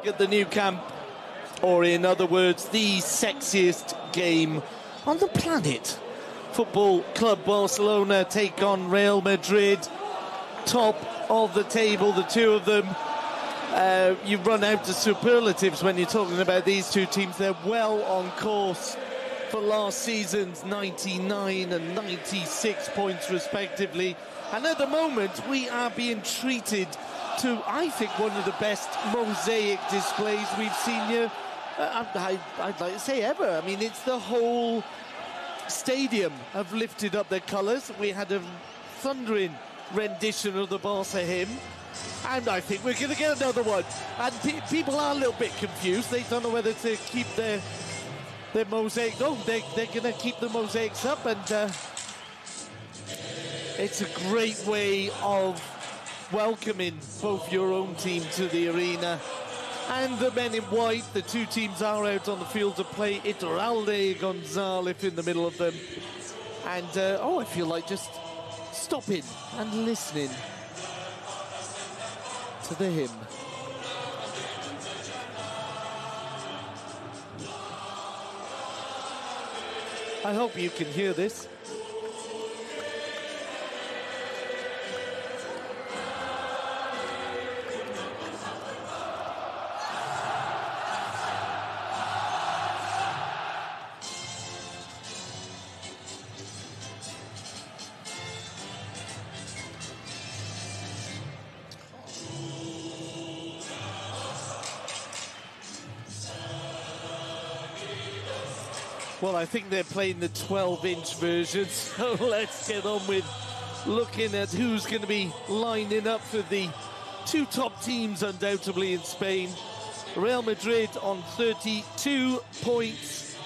At the new camp, or in other words, the sexiest game on the planet. Football Club Barcelona take on Real Madrid, top of the table, the two of them. You run out of superlatives when you're talking about these two teams. They're well on course for last season's 99 and 96 points respectively. And at the moment, we are being treated to, I think, one of the best mosaic displays we've seen here, I'd like to say ever. I mean, it's the whole stadium have lifted up their colours. We had a thundering rendition of the Barça hymn, and I think we're going to get another one. And people are a little bit confused. They don't know whether to keep their mosaic. Oh, they're going to keep the mosaics up, and it's a great way of welcoming both your own team to the arena. And the men in white, the two teams are out on the field to play. Iturralde, Gonzalez in the middle of them. And, I feel like just stopping and listening to the hymn. I hope you can hear this. Well, I think they're playing the 12-inch version, so let's get on with looking at who's going to be lining up for the two top teams, undoubtedly, in Spain. Real Madrid on 32 points,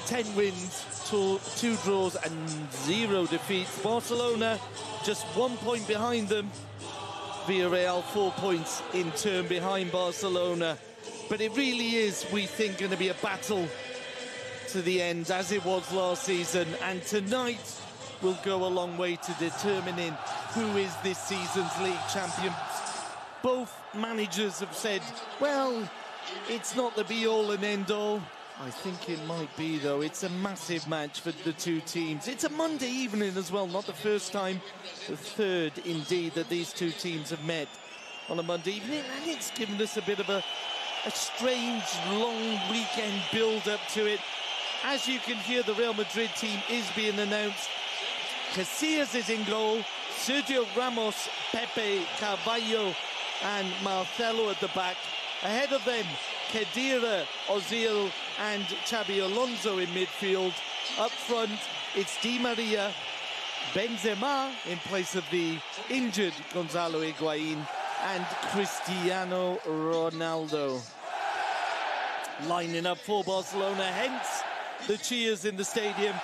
10 wins, 2 draws and 0 defeats. Barcelona just 1 point behind them. Villarreal 4 points in turn behind Barcelona. But it really is, we think, going to be a battle to the end, as it was last season, and tonight will go a long way to determining who is this season's league champion. Both managers have said, well, it's not the be-all and end-all. I think it might be, though. It's a massive match for the two teams. It's a Monday evening as well, not the first time, the third, indeed, that these two teams have met on a Monday evening, and it's given us a bit of a strange, long weekend build-up to it. As you can hear, the Real Madrid team is being announced. Casillas is in goal. Sergio Ramos, Pepe, Carvalho and Marcelo at the back. Ahead of them, Khedira, Ozil and Xabi Alonso in midfield. Up front, it's Di Maria, Benzema in place of the injured Gonzalo Higuain, and Cristiano Ronaldo. Lining up for Barcelona, hence the cheers in the stadium.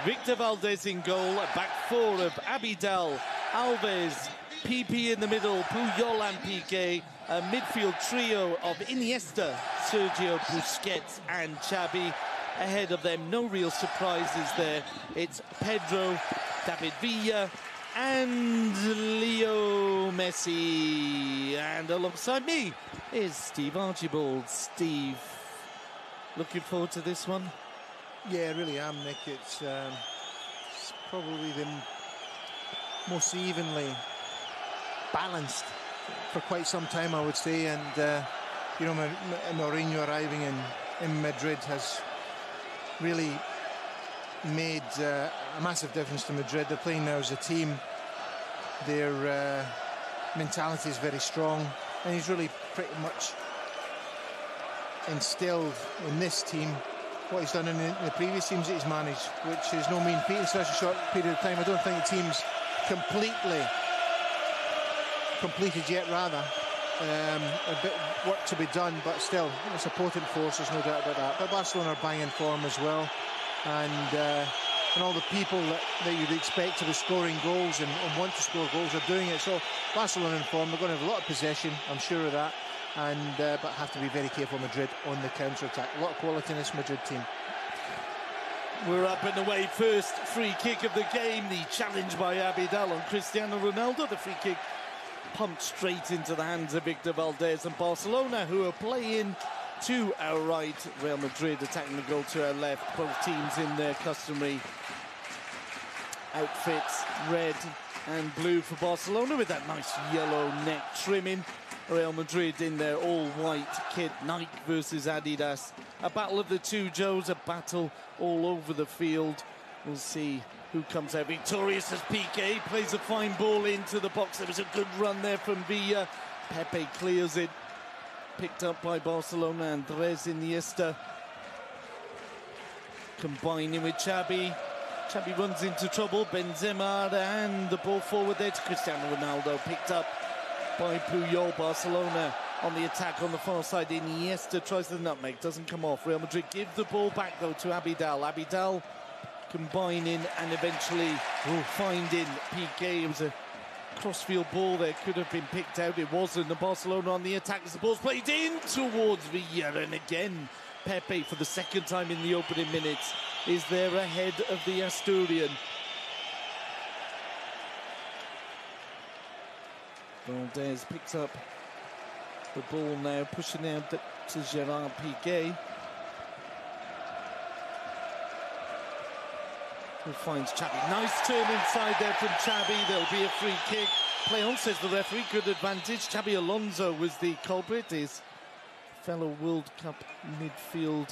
Victor Valdez in goal, a back four of Abidal, Alves, PP in the middle, Puyol and Piqué, a midfield trio of Iniesta, Sergio Busquets and Xavi. Ahead of them, no real surprises there. It's Pedro, David Villa and Leo Messi. And alongside me is Steve Archibald. Steve, looking forward to this one? Yeah, I really am, Nick. It's probably the most evenly balanced for quite some time, I would say. And, Mourinho arriving in Madrid has really made a massive difference to Madrid. They're playing now as a team. Their mentality is very strong. And he's really pretty much instilled in this team what he's done in the previous teams that he's managed, which is no mean feat in such a short period of time. I don't think the team's completed yet, rather. A bit of work to be done, but still, it's a potent force, there's no doubt about that. But Barcelona are banging form as well, and all the people that you'd expect to be scoring goals and want to score goals are doing it. So Barcelona in form, they're going to have a lot of possession, I'm sure of that. But have to be very careful, Madrid, on the counter-attack. A lot of quality in this Madrid team. We're up and away. First free kick of the game. The challenge by Abidal on Cristiano Ronaldo. The free kick pumped straight into the hands of Victor Valdés, and Barcelona, who are playing to our right, Real Madrid attacking the goal to our left. Both teams in their customary outfits, red and blue for Barcelona, with that nice yellow neck trimming. Real Madrid in their all-white kit, Nike versus Adidas. A battle of the two Joes, a battle all over the field. We'll see who comes out victorious as Piqué plays a fine ball into the box. There was a good run there from Villa. Pepe clears it. Picked up by Barcelona. Andres Iniesta combining with Xavi. Xavi runs into trouble. Benzema and the ball forward there to Cristiano Ronaldo. Picked up by Puyol. Barcelona on the attack on the far side. Iniesta tries the nutmeg. Doesn't come off. Real Madrid give the ball back though to Abidal. Abidal combining and eventually finding Piqué. It was a crossfield ball there, could have been picked out. It wasn't. The Barcelona on the attack as the ball's played in towards Villa, and again Pepe, for the second time in the opening minutes, is there ahead of the Asturian. Valdés picks up the ball now, pushing out to Gerard Piqué, who finds Xavi. Nice turn inside there from Xavi. There'll be a free kick. Play on, says the referee. Good advantage. Xabi Alonso was the culprit. His fellow World Cup midfield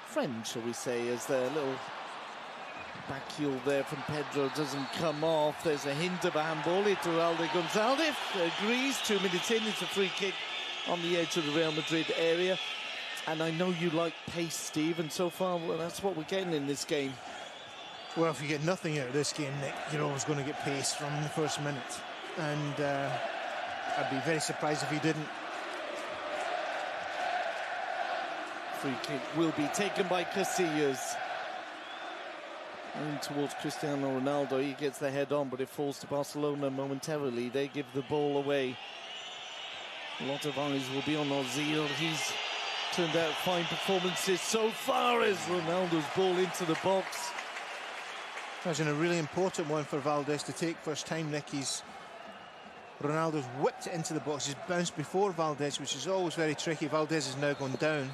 friend, shall we say, as their little back heel there from Pedro doesn't come off. There's a hint of a handball. Iturralde Gonzalez agrees. 2 minutes in, it's a free kick on the edge of the Real Madrid area. And I know you like pace, Steve, and so far, well, that's what we're getting in this game. Well, if you get nothing out of this game, Nick, you're always going to get pace from the first minute. And I'd be very surprised if you didn't. Free kick will be taken by Casillas. In towards Cristiano Ronaldo. He gets the head on, but it falls to Barcelona momentarily. They give the ball away. A lot of eyes will be on Ozil. He's turned out fine performances so far as Ronaldo's ball into the box. That's a really important one for Valdés to take. First time, Nick, Ronaldo's whipped it into the box. He's bounced before Valdés, which is always very tricky. Valdés has now gone down.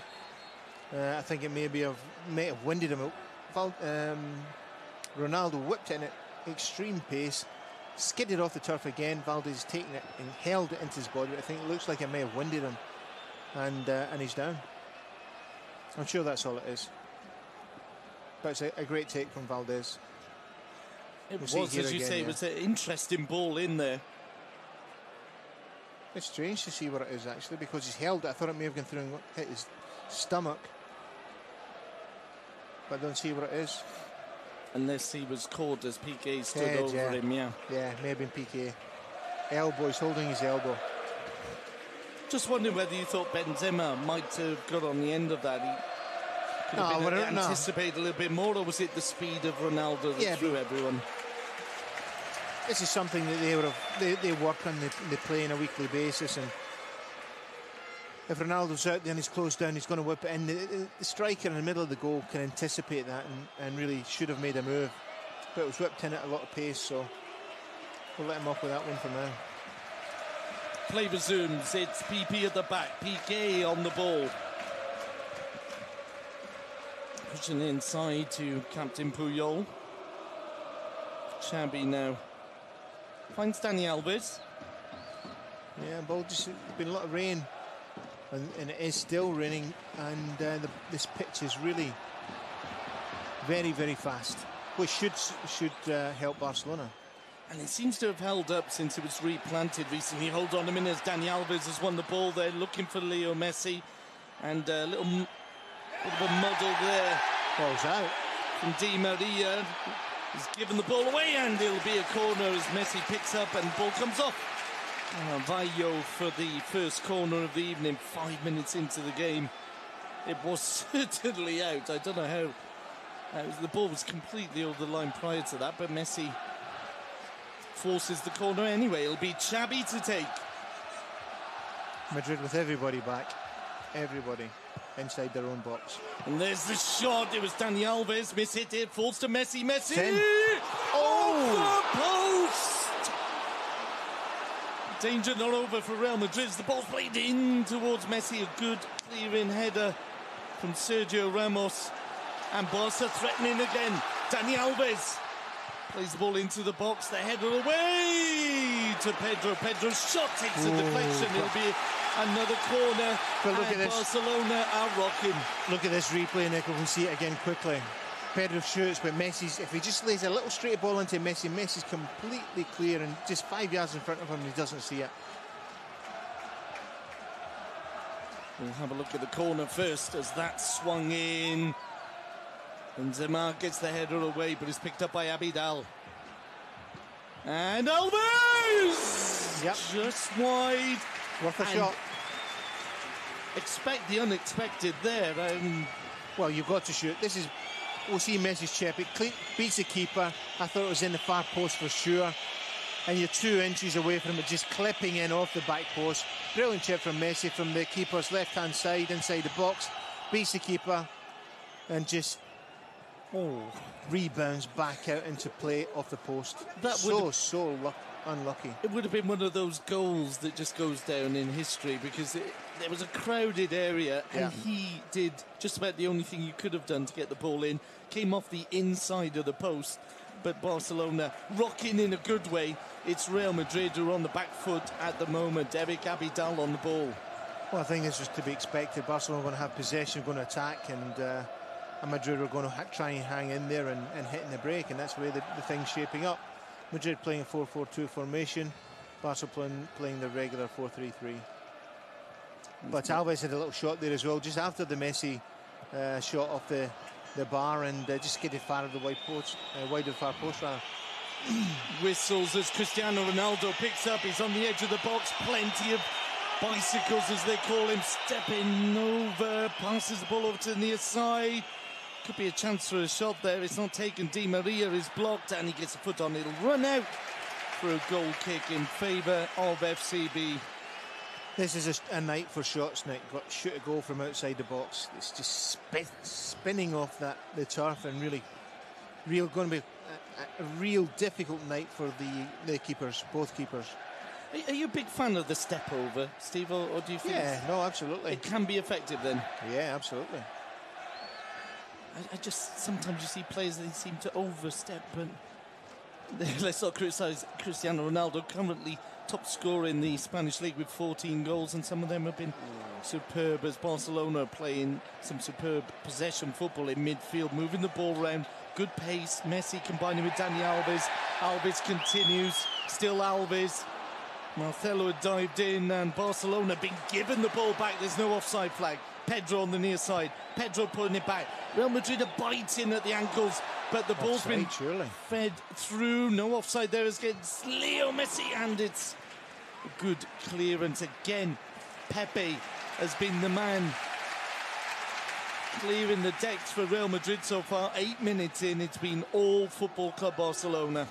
I think it may have winded him. Ronaldo whipped it in at extreme pace, skidded off the turf again. Valdés has taken it and held it into his body. I think it looks like it may have winded him, and he's down. I'm sure that's all it is. But it's a great take from Valdés. It was, as you say, it was an interesting ball in there. It's strange to see what it is, actually, because he's held it. I thought it may have gone through and hit his stomach, but I don't see what it is. Unless he was caught as Piqué stood over him, yeah. Yeah, may have been Piqué. Elbow, he's holding his elbow. Just wondering whether you thought Benzema might have got on the end of that. He could have anticipated a little bit more, or was it the speed of Ronaldo that threw everyone? This is something that they work on, they play on a weekly basis, and if Ronaldo's out there and he's closed down, he's going to whip it in. The striker in the middle of the goal can anticipate that and really should have made a move, but it was whipped in at a lot of pace, so we'll let him off with that one for now. Play resumes. It's PP at the back. Piqué on the ball. Pushing inside to Captain Puyol. Xavi now finds Dani Alves. Yeah, ball just been a lot of rain, and it is still raining, and this pitch is really very, very fast, which should help Barcelona. And it seems to have held up since it was replanted recently. Hold on a minute, as Dani Alves has won the ball there, looking for Leo Messi, and a little bit of a muddle there. Ball's out from Di Maria. He's given the ball away, and it'll be a corner as Messi picks up and ball comes off. Vallo for the first corner of the evening, 5 minutes into the game. It was certainly out. I don't know how. The ball was completely over the line prior to that, but Messi forces the corner anyway. It'll be Xavi to take. Madrid with everybody back. Everybody inside their own box. And there's the shot. It was Dani Alves. Miss-hit it. Falls to Messi. Messi! 10. Oh! The post! Danger not over for Real Madrid. The ball's played in towards Messi. A good clearing header from Sergio Ramos. And Barca threatening again. Dani Alves plays the ball into the box. The header away to Pedro. Pedro's shot takes a deflection. It'll be another corner. But look at this. Barcelona are rocking. Look at this replay, Nick. We can see it again quickly. Pedro shoots, but Messi's, if he just lays a little straight ball into Messi, Messi's completely clear and just 5 yards in front of him and he doesn't see it. We'll have a look at the corner first as that swung in. And Zemar gets the header away, but is picked up by Abidal. And Alves! Yep. Just wide. Worth a shot. Expect the unexpected there. Well, you've got to shoot. This is... We'll see Messi's chip. It beats the keeper. I thought it was in the far post for sure. And you're 2 inches away from it, just clipping in off the back post. Brilliant chip from Messi from the keeper's left-hand side, inside the box. Beats the keeper and just rebounds back out into play off the post. That so unlucky. It would have been one of those goals that just goes down in history because there was a crowded area and he did just about the only thing you could have done to get the ball in. Came off the inside of the post, but Barcelona rocking in a good way. It's Real Madrid who are on the back foot at the moment. Eric Abidal on the ball. Well, I think this was to be expected. Barcelona are going to have possession, going to attack, and Madrid are going to try and hang in there and hitting the break, and that's the way the thing's shaping up. Madrid playing a 4-4-2 formation, Barca playing the regular 4-3-3. But Alves had a little shot there as well, just after the Messi shot off the bar, and just skidded far of the wide of the far post rather. Whistles as Cristiano Ronaldo picks up. He's on the edge of the box. Plenty of bicycles, as they call him, stepping over. Passes the ball over to the near side. Could be a chance for a shot there. It's not taken. Di Maria is blocked and he gets a foot on. It'll run out for a goal kick in favour of FCB. This is a night for shots, Nick. Got to shoot a goal from outside the box. It's just spinning off the turf, and going to be a real difficult night for the keepers, both keepers. Are you a big fan of the step over, Steve, or do you think? Yeah, no, absolutely. It can be effective then. Yeah, absolutely. I just sometimes you see players that seem to overstep, but let's not criticise Cristiano Ronaldo, currently top scorer in the Spanish league with 14 goals, and some of them have been superb, as Barcelona are playing some superb possession football in midfield, moving the ball around, good pace. Messi combining with Dani Alves. Alves continues, still Alves. Marcelo had dived in and Barcelona been given the ball back. There's no offside flag. Pedro on the near side. Pedro putting it back. Real Madrid are biting at the ankles, but the ball's been fed through. No offside there against Leo Messi, and it's a good clearance again. Pepe has been the man clearing the decks for Real Madrid so far. 8 minutes in, it's been all Football Club Barcelona.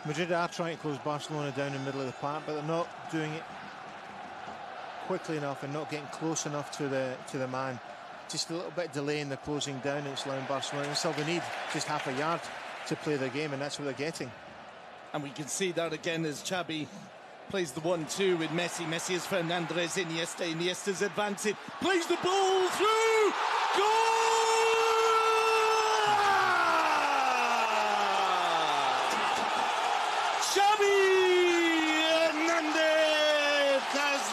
Madrid are trying to close Barcelona down in the middle of the park, but they're not doing it quickly enough and not getting close enough to the man. Just a little bit delay in the closing down. It's allowing Barcelona, and still they need just half a yard to play their game, and that's what they're getting. And we can see that again as Xavi plays the 1-2 with Messi. Messi is Fernandez, Iniesta. Iniesta's advancing, plays the ball through, goal!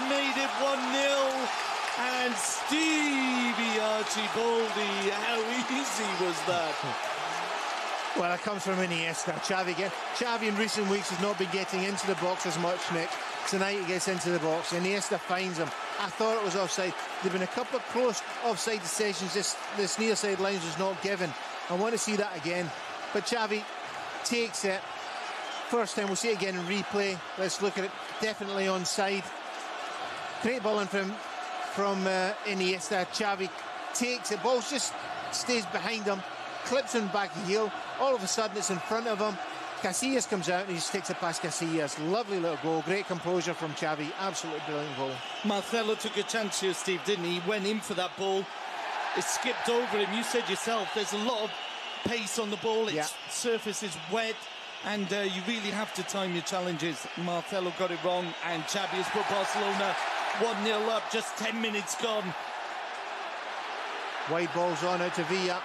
Made it 1-0, and Stevie Archibaldi, how easy was that? Well, it comes from Iniesta. Xavi in recent weeks has not been getting into the box as much, Nick. Tonight he gets into the box. Iniesta finds him. I thought it was offside. There've been a couple of close offside decisions. This near side line was not given. I want to see that again. But Xavi takes it. First time, we'll see it again in replay. Let's look at it. Definitely onside. Great ball in from Iniesta. Xavi takes it. Ball just stays behind him, clips him back the heel. All of a sudden it's in front of him. Casillas comes out and he just takes it past Casillas. Lovely little goal. Great composure from Xavi. Absolutely brilliant goal. Marcelo took a chance here, Steve, didn't he? He went in for that ball. It skipped over him. You said yourself, there's a lot of pace on the ball. Its surface is wet. And you really have to time your challenges. Marcelo got it wrong, and Xabi has put Barcelona 1-0 up, just 10 minutes gone. Wide ball's on out to Villa.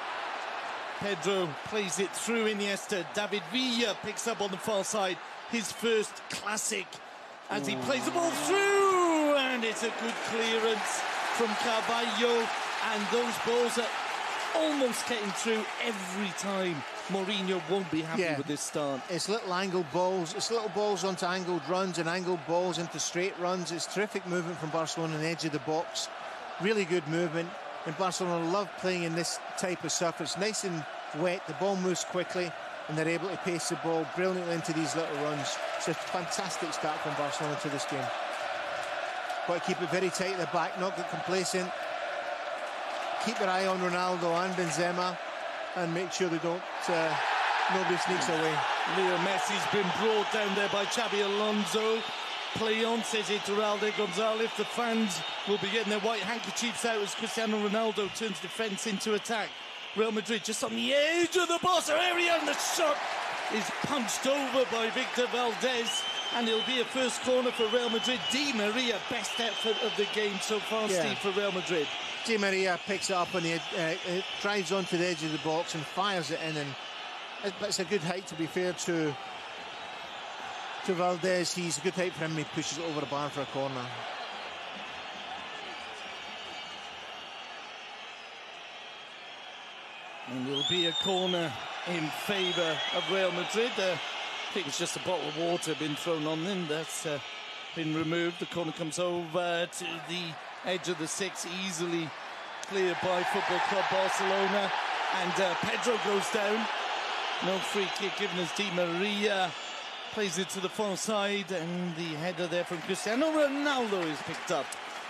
Pedro plays it through Iniesta. David Villa picks up on the far side. His first classic as he plays the ball through. And it's a good clearance from Carvalho. And those balls are almost getting through every time. Mourinho won't be happy with this start. It's little angled balls. It's little balls onto angled runs and angled balls into straight runs. It's terrific movement from Barcelona on the edge of the box. Really good movement. And Barcelona love playing in this type of surface. Nice and wet. The ball moves quickly, and they're able to pace the ball brilliantly into these little runs. It's a fantastic start from Barcelona to this game. Got to keep it very tight at the back, not get complacent. Keep their eye on Ronaldo and Benzema, and make sure they don't nobody sneaks away. Leo Messi's been brought down there by Xabi Alonso. Play on, says Iturralde Gonzalez. The fans will be getting their white handkerchiefs out as Cristiano Ronaldo turns defence into attack. Real Madrid just on the edge of the Barca area, and the shot is punched over by Victor Valdez, and it'll be a first corner for Real Madrid. Di Maria, best effort of the game so far, Steve, for Real Madrid. Di Maria picks it up on the drives onto the edge of the box and fires it in, and it's a good height, to be fair to Valdez. He's a good height for him. He pushes it over the bar for a corner. And it'll be a corner in favour of Real Madrid. I think it's just a bottle of water been thrown on them. That's been removed. The corner comes over to the edge of the six, easily cleared by Football Club Barcelona. And Pedro goes down. No free kick given as Di Maria plays it to the far side, and the header there from Cristiano Ronaldo is picked up.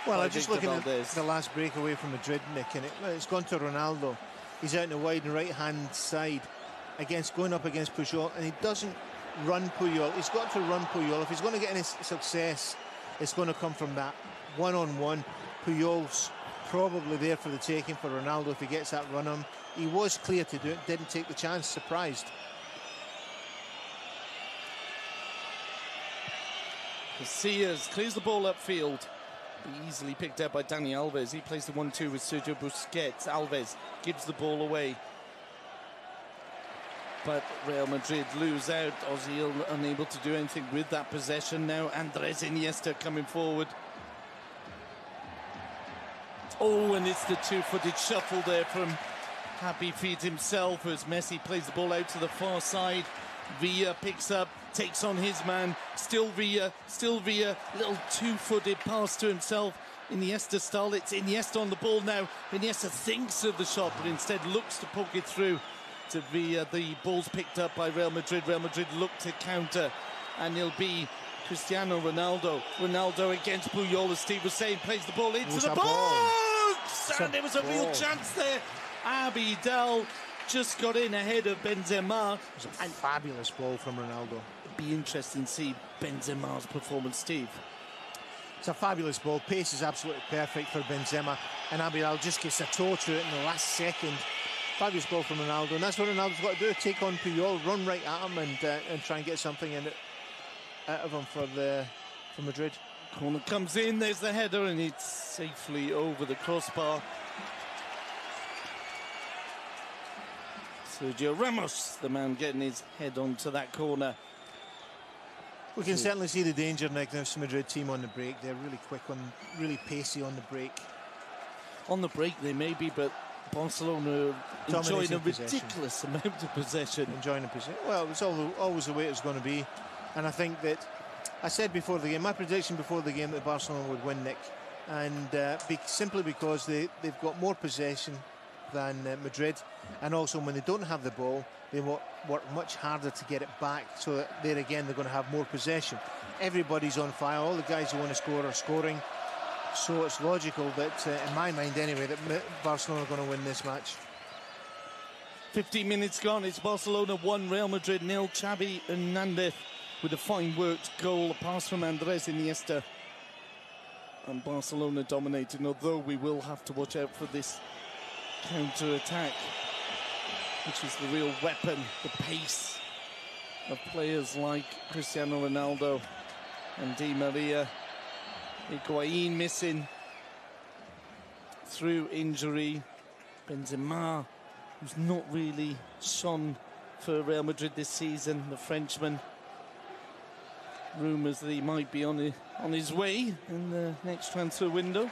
Well, I'm just looking at the last breakaway from Madrid, Nick, and it's gone to Ronaldo. He's out in the wide and right-hand side going up against Puyol, and he doesn't run Puyol. He's got to run Puyol. If he's going to get any success, it's going to come from that one-on-one. Puyol's probably there for the taking for Ronaldo if he gets that run on him. He was clear to do it, didn't take the chance, surprised. Casillas clears the ball upfield. Easily picked out by Dani Alves. He plays the 1-2 with Sergio Busquets. Alves gives the ball away. But Real Madrid lose out. Ozil unable to do anything with that possession now. Andres Iniesta coming forward. Oh, and it's the two-footed shuffle there from Happy Feet himself as Messi plays the ball out to the far side. Villa picks up, takes on his man. Still Villa. Little two-footed pass to himself. Iniesta style. It's Iniesta on the ball now. Iniesta thinks of the shot, but instead looks to poke it through to Villa. The ball's picked up by Real Madrid. Real Madrid look to counter, and it'll be Cristiano Ronaldo. Ronaldo against Puyol, as Steve was saying, plays the ball into the box, and there was a real chance there. Abidal just got in ahead of Benzema. It was a fabulous ball from Ronaldo. It'd be interesting to see Benzema's performance, Steve. It's a fabulous ball. Pace is absolutely perfect for Benzema, and Abidal just gets a toe to it in the last second. Fabulous ball from Ronaldo, and that's what Ronaldo's got to do: take on Puyol, run right at him, and try and get something in it out of him for Madrid. Corner comes in. There's the header, and it's safely over the crossbar. Sergio Ramos, the man getting his head onto that corner. We can certainly see the danger, Nick, this Madrid team on the break. They're really quick, really pacey on the break. On the break they may be, but Barcelona enjoying a ridiculous amount of possession. Enjoying the possession. Well, it's always the way it's going to be. And I think that, I said before the game, my prediction before the game that Barcelona would win, Nick. And simply because they've got more possession than Madrid, and also when they don't have the ball, they work much harder to get it back, so that there again they're going to have more possession. Everybody's on fire. All the guys who want to score are scoring, so it's logical that in my mind anyway, that Barcelona are going to win this match. 15 minutes gone. It's Barcelona 1, Real Madrid 0. Xavi Hernandez with a fine worked goal, a pass from Andres Iniesta, and Barcelona dominating, although we will have to watch out for this counter-attack, which is the real weapon, the pace. of players like Cristiano Ronaldo and Di Maria. Higuain missing through injury. Benzema, who's not really shone for Real Madrid this season, the Frenchman. Rumours that he might be on his way in the next transfer window.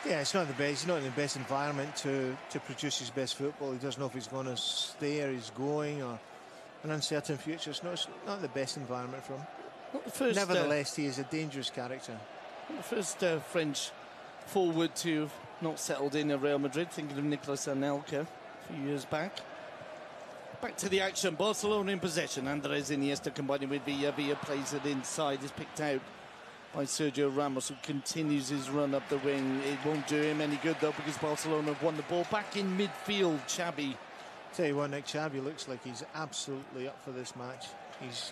Yeah, it's not the best. He's not in the best environment to produce his best football. He doesn't know if he's going to stay or he's going, or an uncertain future. It's not the best environment for him. Not the first, nevertheless, he is a dangerous character. Not the first French forward to have not settled in at Real Madrid. Thinking of Nicolas Anelka a few years back. Back to the action. Barcelona in possession. Andres Iniesta combining with Villa. Villa plays it inside. Is picked out by Sergio Ramos, who continues his run up the wing. It won't do him any good, though, because Barcelona have won the ball. Back in midfield, Xavi. Tell you what, Nick, Xavi looks like he's absolutely up for this match. He's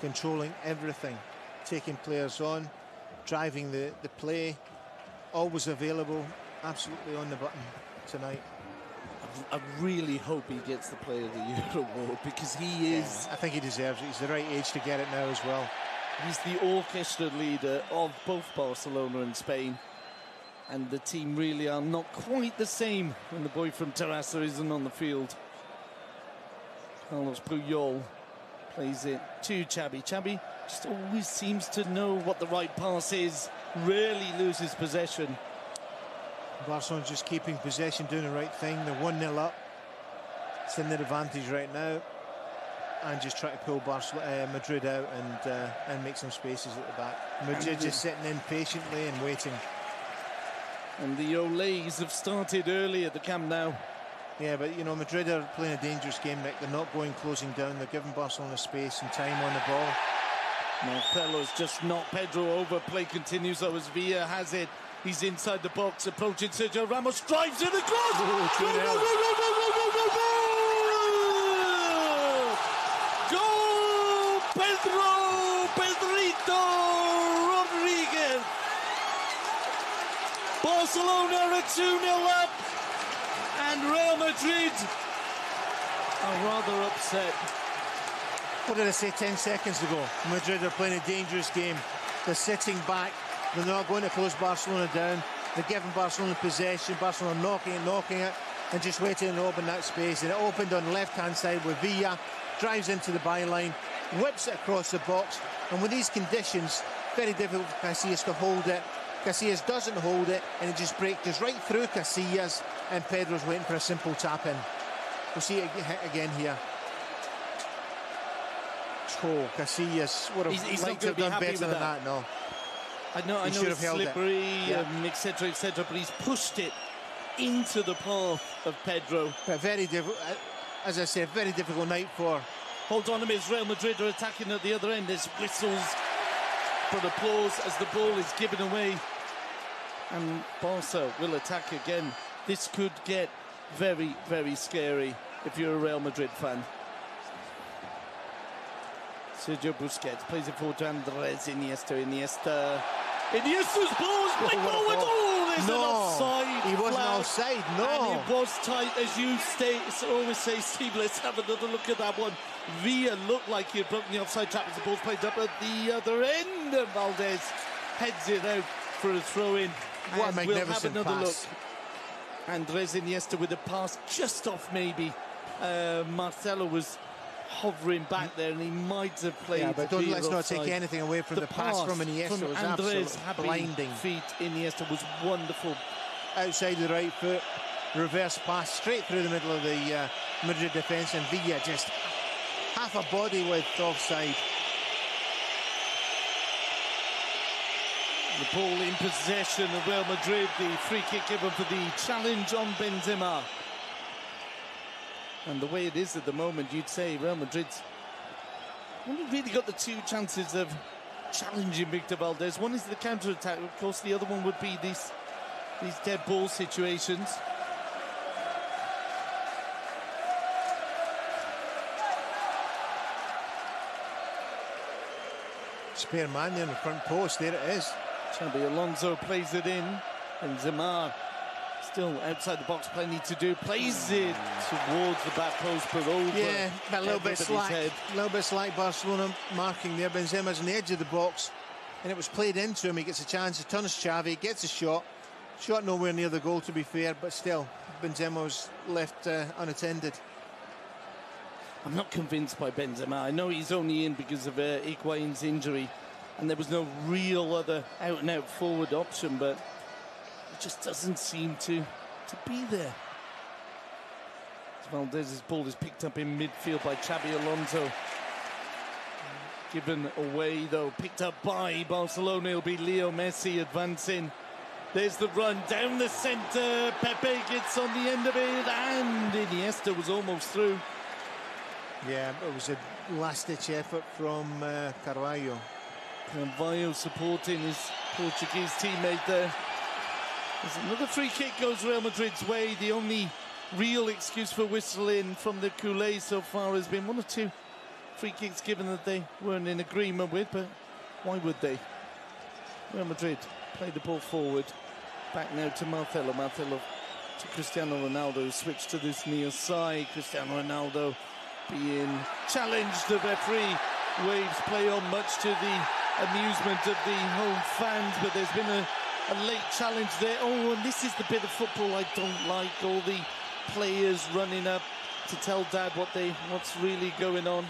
controlling everything, taking players on, driving the play, always available, absolutely on the button tonight. I really hope he gets the Player of the Year award, because he is... I think he deserves it. He's the right age to get it now as well. He's the orchestra leader of both Barcelona and Spain. And the team really are not quite the same when the boy from Terrassa isn't on the field. Carlos Puyol plays it to Xavi. Xavi just always seems to know what the right pass is, rarely loses possession. Barcelona just keeping possession, doing the right thing. They're 1-0 up. It's in their advantage right now. And just try to pull Madrid out and make some spaces at the back. Madrid just sitting in patiently and waiting. And the Olays have started early at the Camp Nou. Yeah, but you know, Madrid are playing a dangerous game, Nick. They're not closing down. They're giving Barcelona space and time on the ball. Marcelo's just knocked Pedro over. Play continues though as Villa has it. He's inside the box, approaching Sergio Ramos, drives in the cross! Go, go, go, go, go, go, go, go, go! Go, Pedrito Rodriguez! Barcelona are 2-0 up, and Real Madrid are rather upset. What did I say 10 seconds ago? Madrid are playing a dangerous game. They're sitting back. They're not going to close Barcelona down. They're giving Barcelona possession. Barcelona knocking it, and just waiting to open that space. And it opened on the left-hand side with Villa. Drives into the byline, whips it across the box. And with these conditions, very difficult for Casillas to hold it. Casillas doesn't hold it, and it just breaks right through Casillas. And Pedro's waiting for a simple tap-in. We'll see it again here. Oh, Casillas would have liked to have done better than that. No. I know it's slippery, etc., etc., but he's pushed it into the path of Pedro. But very difficult, as I said, very difficult night for... Hold on a minute, Real Madrid are attacking at the other end. There's whistles for applause as the ball is given away. And Barca will attack again. This could get very, very scary if you're a Real Madrid fan. Sergio Busquets plays it forward to Andres Iniesta. Iniesta's balls play forward. Oh, there's an offside. He wasn't offside, no. And it was tight, as you always say, Steve. Let's have another look at that one. Villa looked like he had broken the offside trap as the ball's played up at the other end. And Valdez heads it out for a throw-in. What a magnificent we'll have another pass. Look. Andres Iniesta with a pass just off maybe. Marcelo was hovering back there, and he might have played. Yeah, but let's not take anything away from the pass from Iniesta. From was Andres' blinding. Feet. Iniesta was wonderful. Outside the right foot, reverse pass straight through the middle of the Madrid defence, and Villa just half a body width offside. The ball in possession of Real Madrid. The free kick given for the challenge on Benzema. And the way it is at the moment, you'd say Real Madrid's only really got the two chances of challenging Victor Valdez. One is the counter-attack, of course. The other one would be these dead ball situations. Spare man there in the front post. There it is. Xabi Alonso plays it in. Benzema Still outside the box, plenty to do. Plays it towards the back post, but over. Yeah, but a little bit slack. Head. A little bit slack Barcelona marking there. Benzema's on the edge of the box, and it was played into him. He gets a chance to turn his Xavi, gets a shot. Shot nowhere near the goal, to be fair, but still, Benzema was left unattended. I'm not convinced by Benzema. I know he's only in because of Higuain's injury, and there was no real other out-and-out forward option, but it just doesn't seem to be there. Valdez's ball is picked up in midfield by Xabi Alonso. Given away, though, picked up by Barcelona. It'll be Leo Messi advancing. There's the run down the centre. Pepe gets on the end of it, and Iniesta was almost through. Yeah, it was a last-ditch effort from Carvalho. Carvalho supporting his Portuguese teammate there. There's another free kick goes Real Madrid's way. The only real excuse for whistling from the Culés so far has been one or two free kicks given that they weren't in agreement with, but why would they? Real Madrid play the ball forward. Back now to Marcelo. Marcelo to Cristiano Ronaldo, switched to this near side. Cristiano Ronaldo being challenged. The referee waves play on, much to the amusement of the home fans, but there's been a late challenge there. Oh, and this is the bit of football I don't like. All the players running up to tell Dad what's really going on.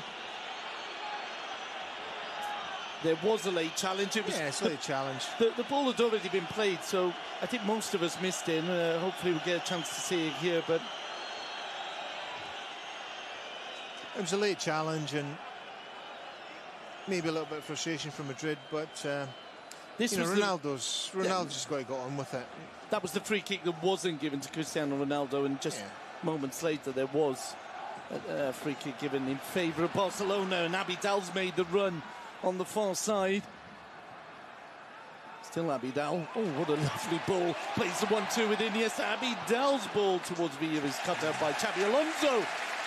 There was a late challenge. It was, yeah, it's a late challenge. The ball had already been played, so I think most of us missed it. Hopefully we'll get a chance to see it here, but it was a late challenge, and maybe a little bit of frustration from Madrid, but this was Ronaldo's just got to go on with it. That was the free kick that wasn't given to Cristiano Ronaldo, and just moments later there was a free kick given in favour of Barcelona, and Abidal's made the run on the far side. Still Abidal. Oh, what a lovely ball. Plays the 1-2 with Iniesta. Abidal's ball towards Villa is cut out by Xabi Alonso,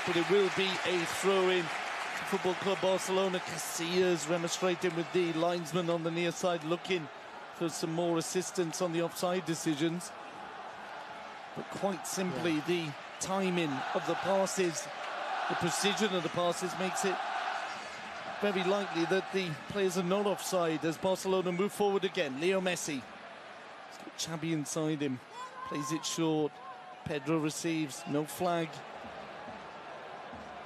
but it will be a throw-in to Football Club Barcelona. Casillas remonstrating with the linesman on the near side, looking for some more assistance on the offside decisions. But quite simply, the timing of the passes, the precision of the passes makes it very likely that the players are not offside as Barcelona move forward again. Leo Messi. He's got Xabi inside him. Plays it short. Pedro receives. No flag.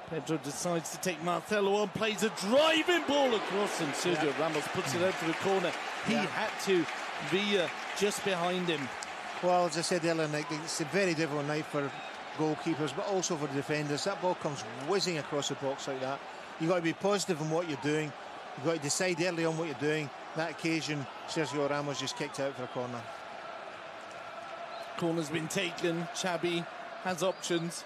Pedro decides to take Marcelo on. Plays a driving ball across, and Sergio Ramos puts it out for the corner. He had to. Villa just behind him. Well, as I said earlier, Nick, it's a very difficult night for goalkeepers, but also for the defenders. That ball comes whizzing across the box like that. You've got to be positive in what you're doing. You've got to decide early on what you're doing. That occasion, Sergio Ramos just kicked out for a corner. Corner's been taken. Xabi has options.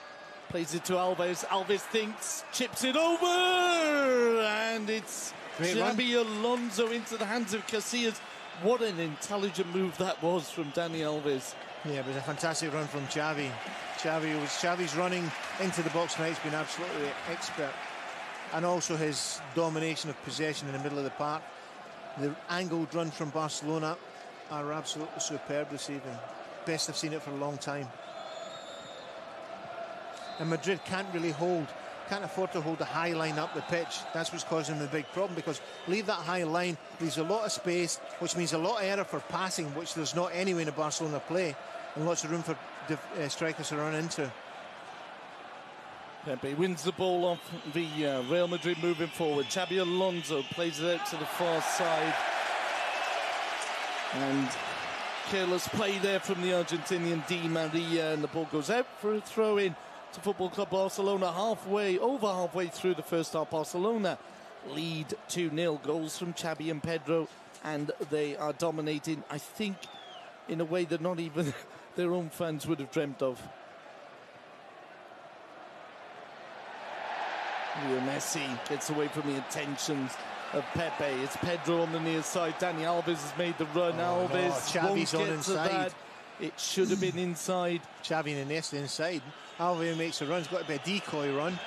Plays it to Alves. Alves thinks, chips it over, and it's Xabi Alonso into the hands of Casillas. What an intelligent move that was from Dani Alves. Yeah, it was a fantastic run from Xavi. Xavi's running into the box tonight. He's been absolutely expert. And also his domination of possession in the middle of the park. The angled run from Barcelona are absolutely superb this evening. Best I've seen it for a long time. And Madrid can't afford to hold a high line up the pitch. That's what's causing them the big problem, because leave that high line, leaves a lot of space, which means a lot of error for passing, which there's not anyway in the Barcelona play, and lots of room for strikers to run into. Pepe wins the ball off the Real Madrid moving forward. Xabi Alonso plays it out to the far side. And careless play there from the Argentinian Di Maria, and the ball goes out for a throw-in to Football Club Barcelona. Over halfway through the first half, Barcelona lead 2-0. Goals from Xabi and Pedro, and they are dominating, I think, in a way that not even their own fans would have dreamt of. Leo Messi gets away from the intentions of Pepe. It's Pedro on the near side. Dani Alves has made the run. Alves won't get to that. It should have been inside. Xavi and Iniesta inside. Alves makes a run. It's got to be a decoy run.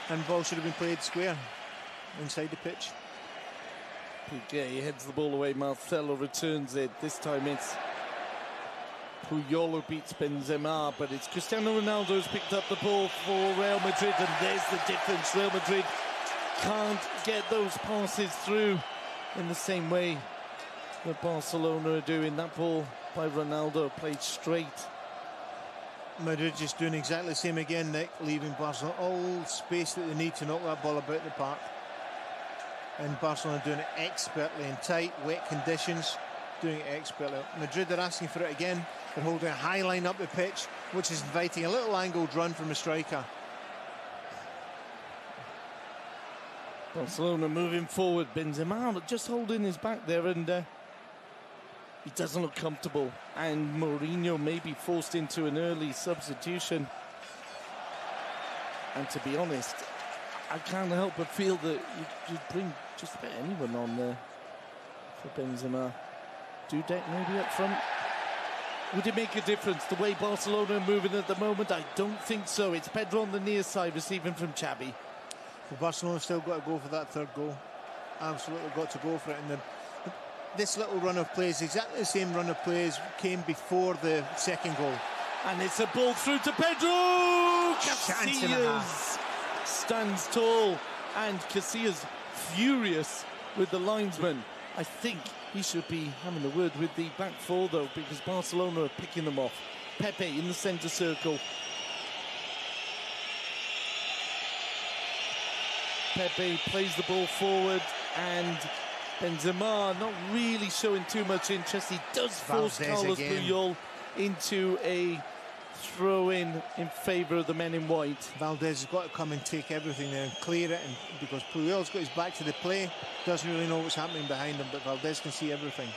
And ball should have been played square inside the pitch. Piqué heads the ball away. Marcelo returns it. This time it's Puyol who beats Benzema, but it's Cristiano Ronaldo who's picked up the ball for Real Madrid, and there's the difference. Real Madrid can't get those passes through in the same way that Barcelona are doing. That ball by Ronaldo played straight. Madrid just doing exactly the same again, Nick, leaving Barcelona all space that they need to knock that ball about the park. And Barcelona doing it expertly in tight, wet conditions, doing it expertly. Madrid are asking for it again. They're holding a high line up the pitch, which is inviting a little angled run from a striker. Barcelona moving forward. Benzema just holding his back there, and he doesn't look comfortable. And Mourinho may be forced into an early substitution. And to be honest, I can't help but feel that you'd bring just about anyone on there for Benzema. Dudek maybe up front. Would it make a difference the way Barcelona are moving at the moment? I don't think so. It's Pedro on the near side receiving from Xavi. Well, Barcelona still got to go for that third goal. Absolutely got to go for it. And this little run of plays, exactly the same run of plays, came before the second goal. And it's a ball through to Pedro! Casillas stands tall, and Casillas furious with the linesman. I think he should be having a word with the back four, though, because Barcelona are picking them off. Pepe in the centre circle. Pepe plays the ball forward, and Benzema not really showing too much interest. He does force Carlos Puyol into a throw-in favour of the men in white. Valdez has got to come and take everything there and clear it, and because Puyol's got his back to the play, doesn't really know what's happening behind him, but Valdez can see everything.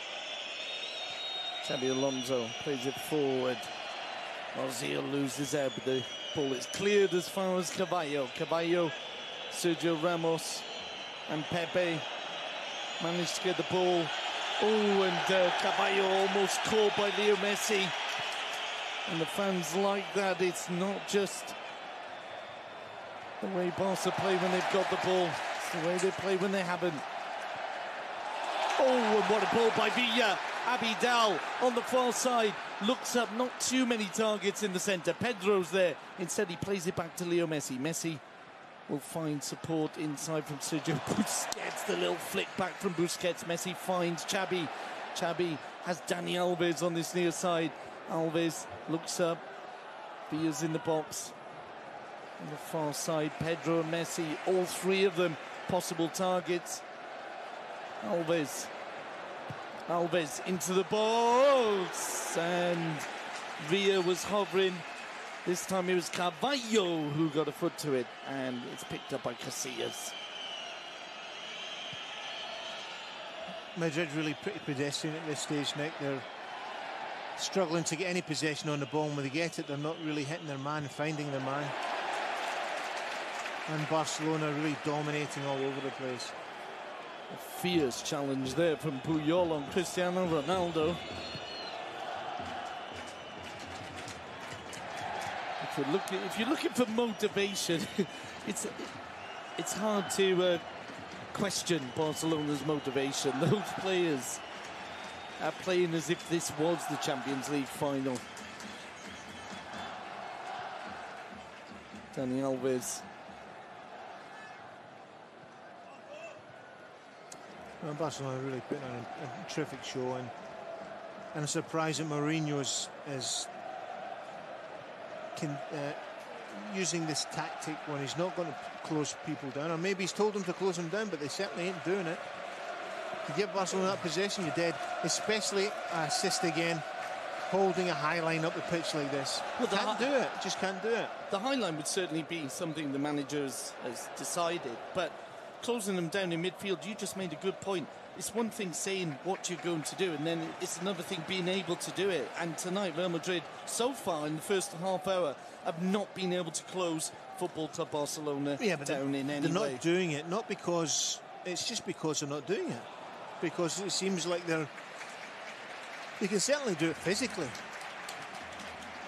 Xabi Alonso plays it forward. Ozil loses out, but the ball is cleared as far as Caballo. Caballo, Sergio Ramos and Pepe managed to get the ball. Oh, and Caballo almost caught by Leo Messi. And the fans like that. It's not just the way Barca play when they've got the ball. It's the way they play when they haven't. Oh, and what a ball by Villa. Abidal on the far side. Looks up, not too many targets in the centre. Pedro's there. Instead, he plays it back to Leo Messi. Messi will find support inside from Sergio Busquets. The little flick back from Busquets. Messi finds Xabi. Xabi has Dani Alves on this near side. Alves looks up. Villa's in the box. On the far side, Pedro and Messi, all three of them possible targets. Alves into the box, and Villa was hovering. This time it was Carvalho who got a foot to it, and it's picked up by Casillas. Madrid really pretty pedestrian at this stage, Nick. They're struggling to get any possession on the ball, and when they get it, they're not really hitting their man, finding their man. And Barcelona really dominating all over the place. A fierce challenge there from Puyol on Cristiano Ronaldo. If you're looking for motivation, it's hard to question Barcelona's motivation. Those players are playing as if this was the Champions League final. Dani Alves. Well, Barcelona really putting on a terrific show, and I'm surprised that Mourinho is using this tactic when he's not going to close people down, or maybe he's told them to close them down, but they certainly ain't doing it. To give Barcelona that possession, you're dead, especially assist again, holding a high line up the pitch like this. Well, can't do it, just can't do it. The high line would certainly be something the manager has decided, but closing them down in midfield, you just made a good point. It's one thing saying what you're going to do, and then it's another thing being able to do it. And tonight, Real Madrid, so far in the first half hour, have not been able to close Football Club Barcelona down in any way. They're not doing it, not because, it's just because they're not doing it. Because it seems like they can certainly do it physically.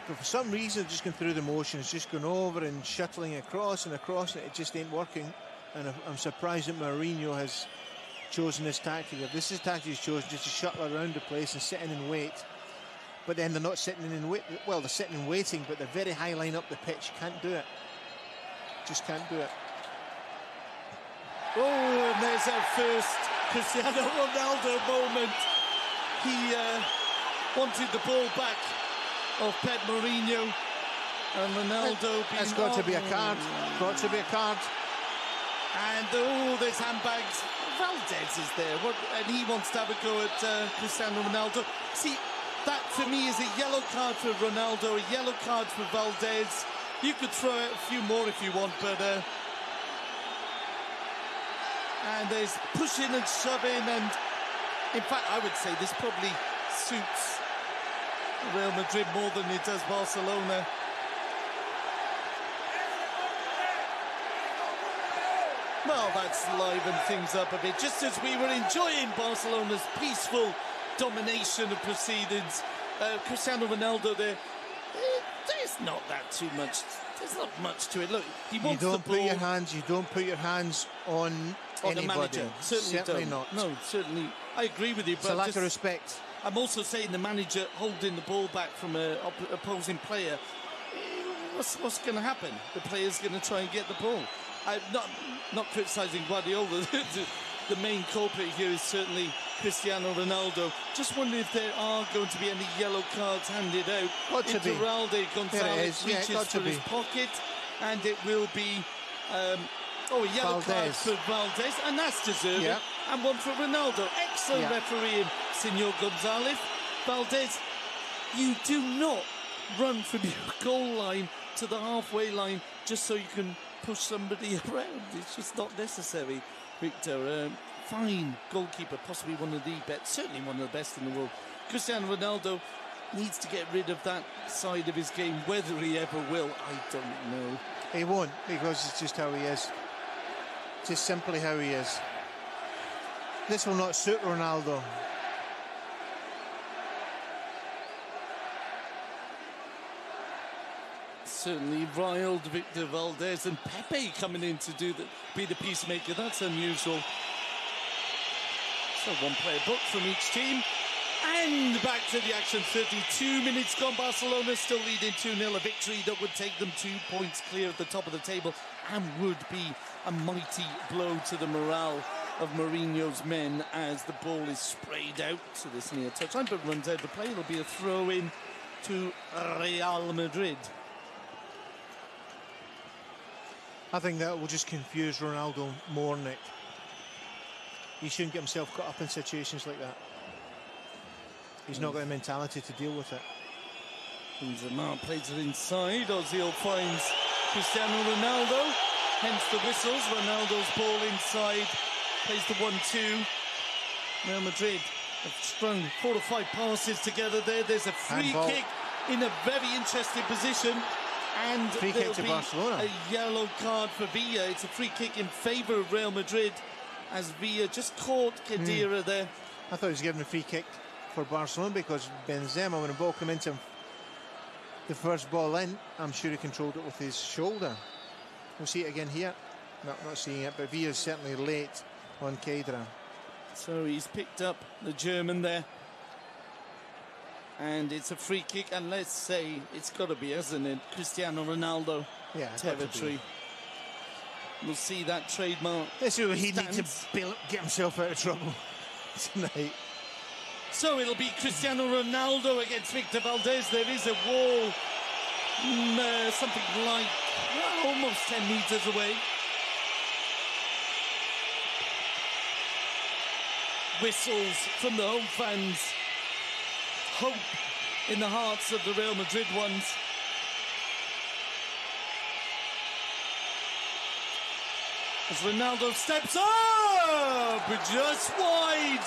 But for some reason, just going through the motions, just going over and shuttling across and across, and it just ain't working. And I'm surprised that Mourinho has chosen this tactic. If this is the tactic he's chosen, just to shuttle around the place and sit in and wait, but then they're not sitting in wait. Well, they're sitting and waiting, but they're very high line up the pitch. Can't do it. Just can't do it. Oh, and there's our first Cristiano Ronaldo moment. He wanted the ball back of Pep Mourinho, and Ronaldo. That's got to be a card. Got to be a card. And oh, there's handbags. Valdez is there, and he wants to have a go at Cristiano Ronaldo. See, that for me is a yellow card for Ronaldo, a yellow card for Valdez. You could throw out a few more if you want, but and there's pushing and shoving, and in fact, I would say this probably suits Real Madrid more than it does Barcelona. Well, that's livened things up a bit, just as we were enjoying Barcelona's peaceful domination of proceedings. Cristiano Ronaldo there, there's not that too much. There's not much to it. Look, he wants the ball. You don't put your hands on anybody. The manager. Certainly not. No, certainly. I agree with you. It's a lack of respect. I'm also saying the manager holding the ball back from an opposing player. What's going to happen? The player's going to try and get the ball. I'm not criticising Guardiola. The main culprit here is certainly Cristiano Ronaldo. Just wondering if there are going to be any yellow cards handed out. Iturralde Gonzalez reaches for his pocket, and it will be a yellow card for Valdez, and that's deserving. Yeah. And one for Ronaldo. Excellent refereeing, Senor Gonzalez. Valdez, you do not run from your goal line to the halfway line just so you can push somebody around. It's just not necessary, Victor. Fine goalkeeper, possibly one of the best, certainly one of the best in the world. Cristiano Ronaldo needs to get rid of that side of his game. Whether he ever will, I don't know. He won't, because it's just how he is. Just simply how he is. This will not suit Ronaldo. Certainly riled Victor Valdez, and Pepe coming in to be the peacemaker. That's unusual. So one player booked from each team. And back to the action. 32 minutes gone. Barcelona still leading 2-0. A victory that would take them 2 points clear at the top of the table and would be a mighty blow to the morale of Mourinho's men as the ball is sprayed out to this near touchline, but runs out the play. It'll be a throw-in to Real Madrid. I think that will just confuse Ronaldo more, Nick. He shouldn't get himself caught up in situations like that. He's not got the mentality to deal with it. Benzema plays it inside. Ozil finds Cristiano Ronaldo. Hence the whistles. Ronaldo's ball inside. Plays the 1-2. Real Madrid have strung 4 or 5 passes together there. There's a free kick in a very interesting position. And free kick to Barcelona. A yellow card for Villa. It's a free kick in favour of Real Madrid as Villa just caught Khedira there. I thought he was given a free kick for Barcelona because Benzema, when the ball came into him, the first ball in, I'm sure he controlled it with his shoulder. We'll see it again here. No, not seeing it, but Villa's certainly late on Khedira. So he's picked up the German there. And it's a free kick, and let's say it's got to be, hasn't it, Cristiano Ronaldo territory. We'll see that trademark. This is where he needs to get himself out of trouble tonight. So it'll be Cristiano Ronaldo against Victor Valdez. There is a wall, something like almost 10 metres away. Whistles from the home fans. Hope in the hearts of the Real Madrid ones. As Ronaldo steps up, just wide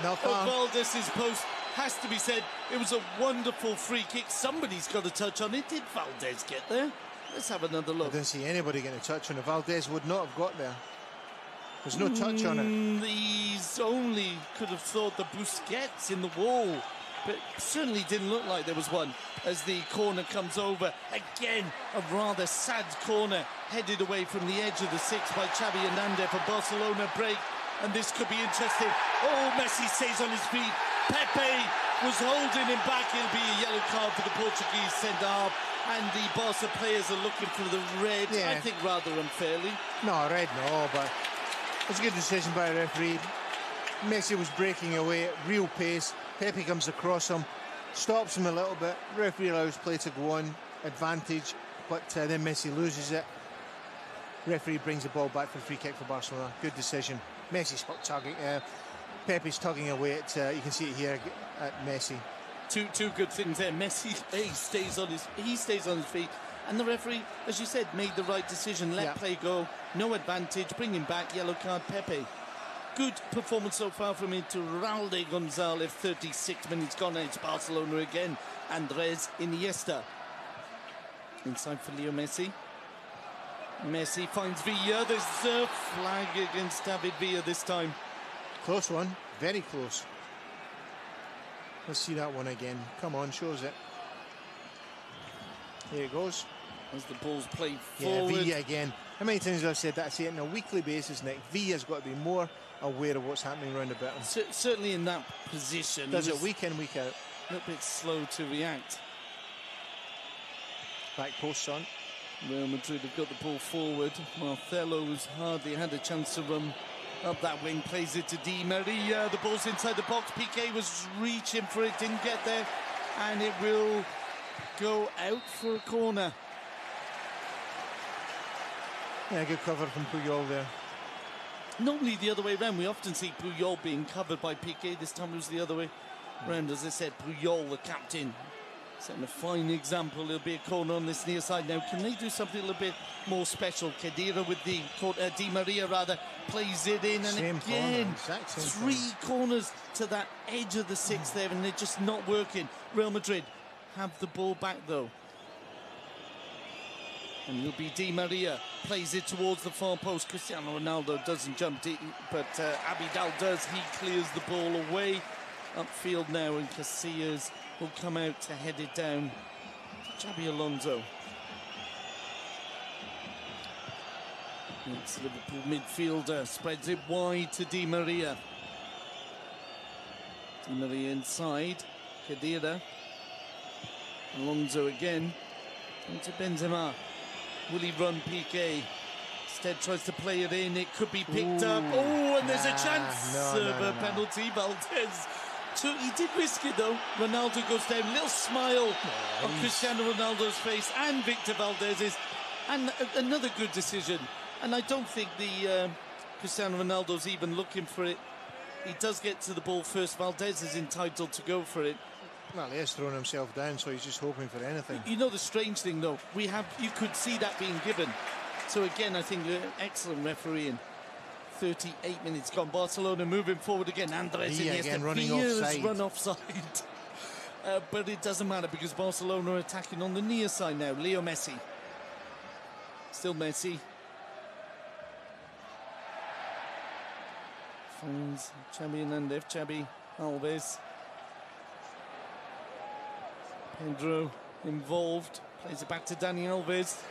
of Valdez's post. Has to be said, it was a wonderful free kick. Somebody's got a touch on it. Did Valdez get there? Let's have another look. I didn't see anybody getting a touch on it. Valdez would not have got there. There's no touch on it. He's only could have thought the Busquets in the wall. But certainly didn't look like there was one as the corner comes over. Again, a rather sad corner headed away from the edge of the 6 by Xavi Hernandez for Barcelona break. And this could be interesting. Oh, Messi stays on his feet. Pepe was holding him back. It'll be a yellow card for the Portuguese centre-half, and the Barca players are looking for the red, I think rather unfairly. No, red no, but it's a good decision by the referee. Messi was breaking away at real pace. Pepe comes across him, stops him a little bit. Referee allows play to go on, advantage, but then Messi loses it. Referee brings the ball back for a free kick for Barcelona. Good decision. Messi's tugging. Pepe's tugging away at. You can see it here at Messi. Two good things there. Messi stays on his feet, and the referee, as you said, made the right decision. Let play go. No advantage. Bring him back. Yellow card. Pepe. Good performance so far from Iturralde Gonzalez. 36 minutes gone, and it's Barcelona again. Andres Iniesta. Inside for Leo Messi. Messi finds Villa. There's a flag against David Villa this time. Close one. Very close. Let's see that one again. Come on, shows it. Here it goes. As the ball's played forward. Yeah, Villa again. How many times have I said that? I say it on a weekly basis, Nick. Villa's got to be more aware of what's happening around about him. Certainly in that position. Does it week in, week out. A little bit slow to react. Back post on. Real Madrid have got the ball forward. Marcelo's hardly had a chance to run up that wing. Plays it to Di Maria. The ball's inside the box. Piqué was reaching for it, didn't get there, and it will go out for a corner. Yeah, good cover from Puyol there. Normally the other way around. We often see Puyol being covered by Piqué. This time it was the other way around. As I said, Puyol, the captain, setting a fine example. It'll be a corner on this near side now. Can they do something a little bit more special? Khedira with the Di Maria rather plays it in, and same again corner, three corners to that edge of the six there, and they're just not working. Real Madrid have the ball back though, and it'll be Di Maria plays it towards the far post. Cristiano Ronaldo doesn't jump deep, but Abidal does. He clears the ball away upfield now, and Casillas will come out to head it down. Xabi Alonso. It's Liverpool midfielder, spreads it wide to Di Maria. Di Maria inside, Khedira. Alonso again, into Benzema. Will he run Piqué? Instead tries to play it in, it could be picked up. Oh, and there's a chance of a penalty. Valdez. So he did risk it though. Ronaldo goes down, little smile on Cristiano Ronaldo's face and Victor Valdez's, and another good decision. And I don't think the Cristiano Ronaldo's even looking for it. He does get to the ball first. Valdez is entitled to go for it. Well, he has thrown himself down, so he's just hoping for anything. You know the strange thing though, you could see that being given. So again, I think excellent refereeing. 38 minutes gone. Barcelona moving forward again. Andres Iniesta again running offside. Run offside. But it doesn't matter because Barcelona are attacking on the near side now. Leo Messi. Still Messi. Finds Xabi Hernandez. Xabi Alves. Pedro involved. Plays it back to Dani Alves.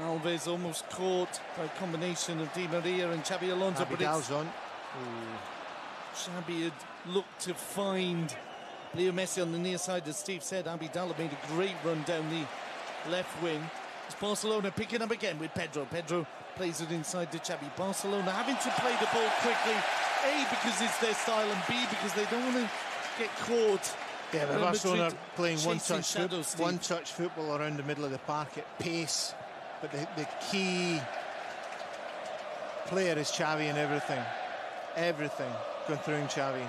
Alves almost caught by a combination of Di Maria and Xabi Alonso. Abidal's on. Xabi had looked to find Leo Messi on the near side. As Steve said, Abidal made a great run down the left wing. It's Barcelona picking up again with Pedro. Pedro plays it inside to Xabi. Barcelona having to play the ball quickly. A, because it's their style, and B, because they don't want to get caught. Yeah, but Barcelona playing one-touch football around the middle of the park at pace. But the key player is Xavi and everything. Everything going through Xavi.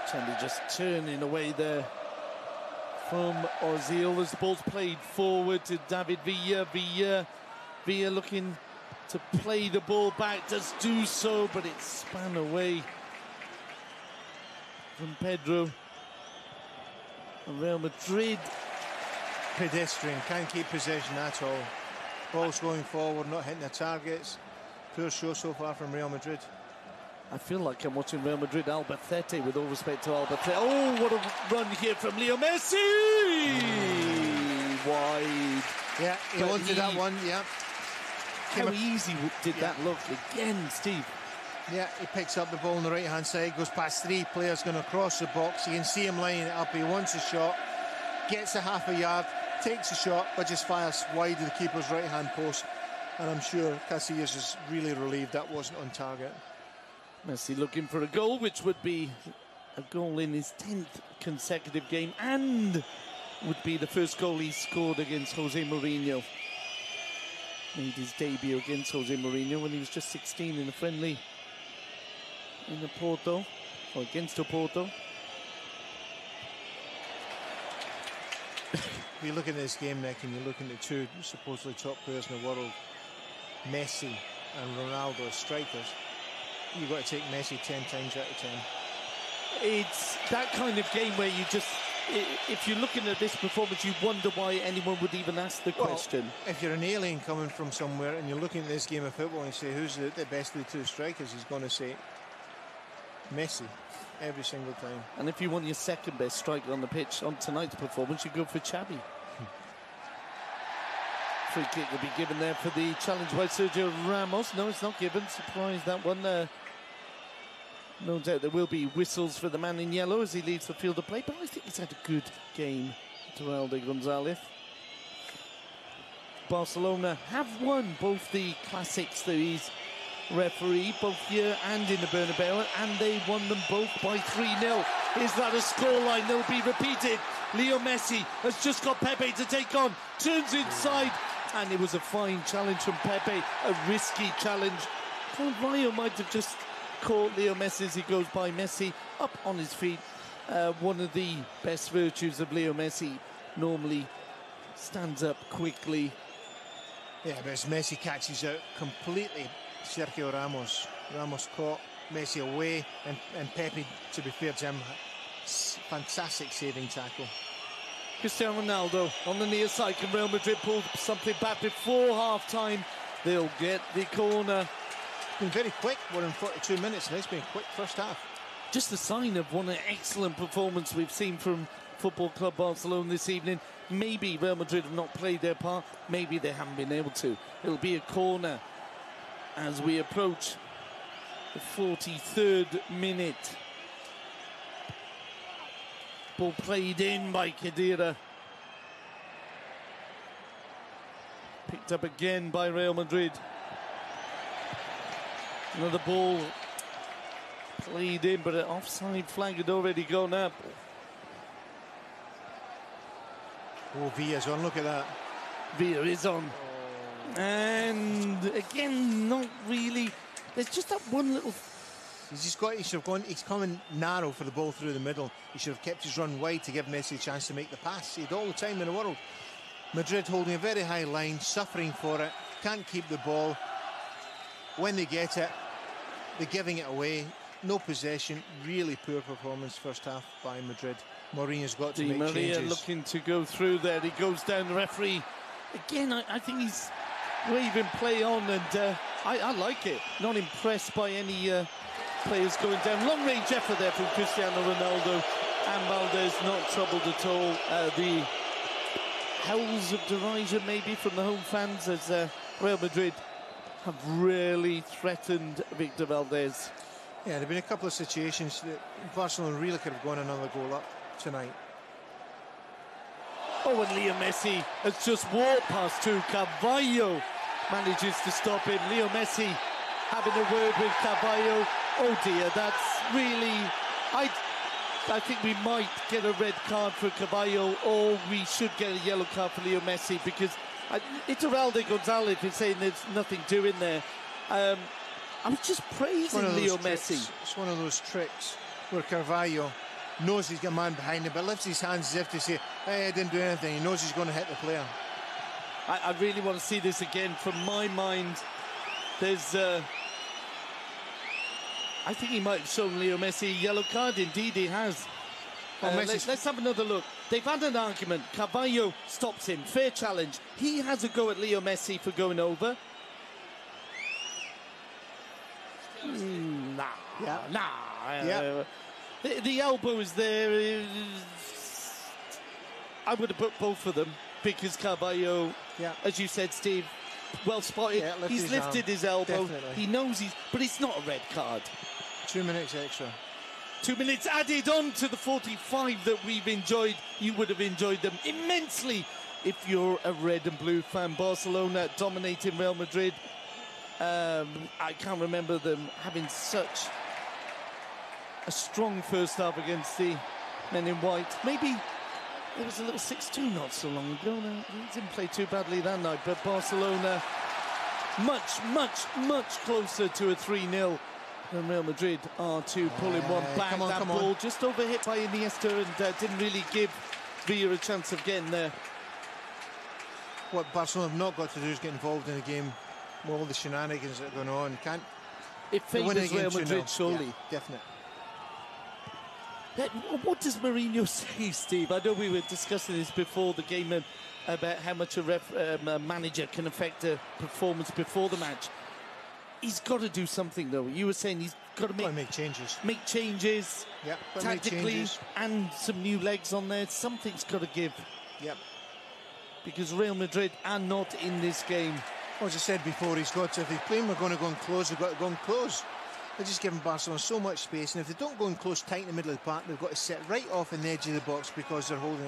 Xavi just turning away there from Ozil as the ball's played forward to David Villa. Villa looking to play the ball back, does do so, but it's spun away from Pedro. Real Madrid. Pedestrian, can't keep possession at all. Ball's going forward, not hitting the targets. Poor show so far from Real Madrid. I feel like I'm watching Real Madrid Albacete, with all respect to Albacete. Oh, what a run here from Leo Messi! Wide. Yeah, he wanted that one, yeah. How easy did that look again, Steve? Yeah, he picks up the ball on the right-hand side, goes past 3 players, going across the box. You can see him lining it up. He wants a shot, gets a half a yard, takes a shot, but just fires wide of the keeper's right-hand post. And I'm sure Casillas is really relieved that wasn't on target. Messi looking for a goal, which would be a goal in his 10th consecutive game and would be the first goal he scored against Jose Mourinho. Made his debut against Jose Mourinho when he was just 16 in a friendly in the Porto, or against Porto. If you look at this game, Nick, and you look at the 2 supposedly top players in the world, Messi and Ronaldo as strikers, you've got to take Messi 10 times out of 10. It's that kind of game where you just, if you're looking at this performance, you wonder why anyone would even ask the question. If you're an alien coming from somewhere and you're looking at this game of football and you say, who's the best of the 2 strikers, he's going to say Messi every single time. And if you want your second best striker on the pitch on tonight's performance, you go for Xavi. Free kick will be given there for the challenge by Sergio Ramos. No, it's not given. Surprised that one. No doubt there will be whistles for the man in yellow as he leaves the field of play, but I think he's had a good game, Teralde Gonzalez. Barcelona have won both the classics that he's referee, both here and in the Bernabeu, and they won them both by 3-0. Is that a scoreline that will be repeated? Leo Messi has just got Pepe to take on, turns inside, and it was a fine challenge from Pepe, a risky challenge. Carvalho might have just caught Leo Messi as he goes by. Messi up on his feet. One of the best virtues of Leo Messi, normally stands up quickly. Yeah, but as Messi catches out completely Sergio Ramos. Ramos caught Messi away, and Pepe, to be fair to him, fantastic saving tackle. Cristiano Ronaldo on the near side. Can Real Madrid pull something back before half-time? They'll get the corner. Been very quick. We're in 42 minutes and it's been a quick first half. Just a sign of one excellent performance we've seen from Football Club Barcelona this evening. Maybe Real Madrid have not played their part. Maybe they haven't been able to. It'll be a corner as we approach the 43rd minute. Ball played in by Khedira. Picked up again by Real Madrid. Another ball played in, but an offside flag had already gone up. Oh, Villa's on, look at that. Villa is on. And again, not really. There's just that one little... He should have gone, he's coming narrow for the ball through the middle. He should have kept his run wide to give Messi a chance to make the pass. He had all the time in the world. Madrid holding a very high line, suffering for it, can't keep the ball. When they get it, they're giving it away. No possession, really poor performance first half by Madrid. Mourinho's got to make changes. Looking to go through there. He goes down, the referee. Again, I think he's waving play on, and I like it. Not impressed by any players going down. Long range effort there from Cristiano Ronaldo, and Valdez not troubled at all. The howls of derision maybe from the home fans as Real Madrid have really threatened Victor Valdez. Yeah, there have been a couple of situations that Barcelona really could have gone another goal up tonight. Oh, and Leo Messi has just walked past two. Carvalho manages to stop him. Leo Messi having a word with Carvalho. Oh dear, that's really... I think we might get a red card for Carvalho, or we should get a yellow card for Leo Messi, because Teralde Gonzalez is saying there's nothing doing there. I was just praising Leo Messi. It's one of those tricks where Carvalho knows he's got a man behind him, but lifts his hands as if to say, hey, I didn't do anything. He knows he's going to hit the player. I really want to see this again. From my mind, there's... I think he might have shown Leo Messi a yellow card. Indeed, he has. Let's have another look. They've had an argument. Carvalho stops him. Fair challenge. He has a go at Leo Messi for going over. Nah. Yeah. The elbow is there. I would have put both of them, because Carvalho, as you said, Steve, well spotted. Yeah, He's lifted his elbow. Definitely. He knows but it's not a red card. 2 minutes extra. 2 minutes added on to the 45 that we've enjoyed. You would have enjoyed them immensely if you're a red and blue fan. Barcelona dominating Real Madrid. I can't remember them having such a strong first half against the men in white. Maybe there was a little 6-2 not so long ago. No, they didn't play too badly that night, but Barcelona much closer to a 3-0 than Real Madrid are to pulling one back. Come on, that ball just overhit by Iniesta and didn't really give Villa a chance of getting there. What Barcelona have not got to do is get involved in the game with all the shenanigans that are going on. It favours Real Madrid, surely. Yeah, definitely. What does Mourinho say, Steve? I know we were discussing this before the game about how much a manager can affect a performance before the match. He's got to do something, though. You were saying he's got to make changes. Make changes, yep, tactically, and some new legs on there. Something's got to give. Yep. Because Real Madrid are not in this game. Well, as I said before, if he's playing, we're going to go and close, they've got to go and close. They're just giving Barcelona so much space, and if they don't go and close tight in the middle of the park, they've got to sit right off in the edge of the box because they're holding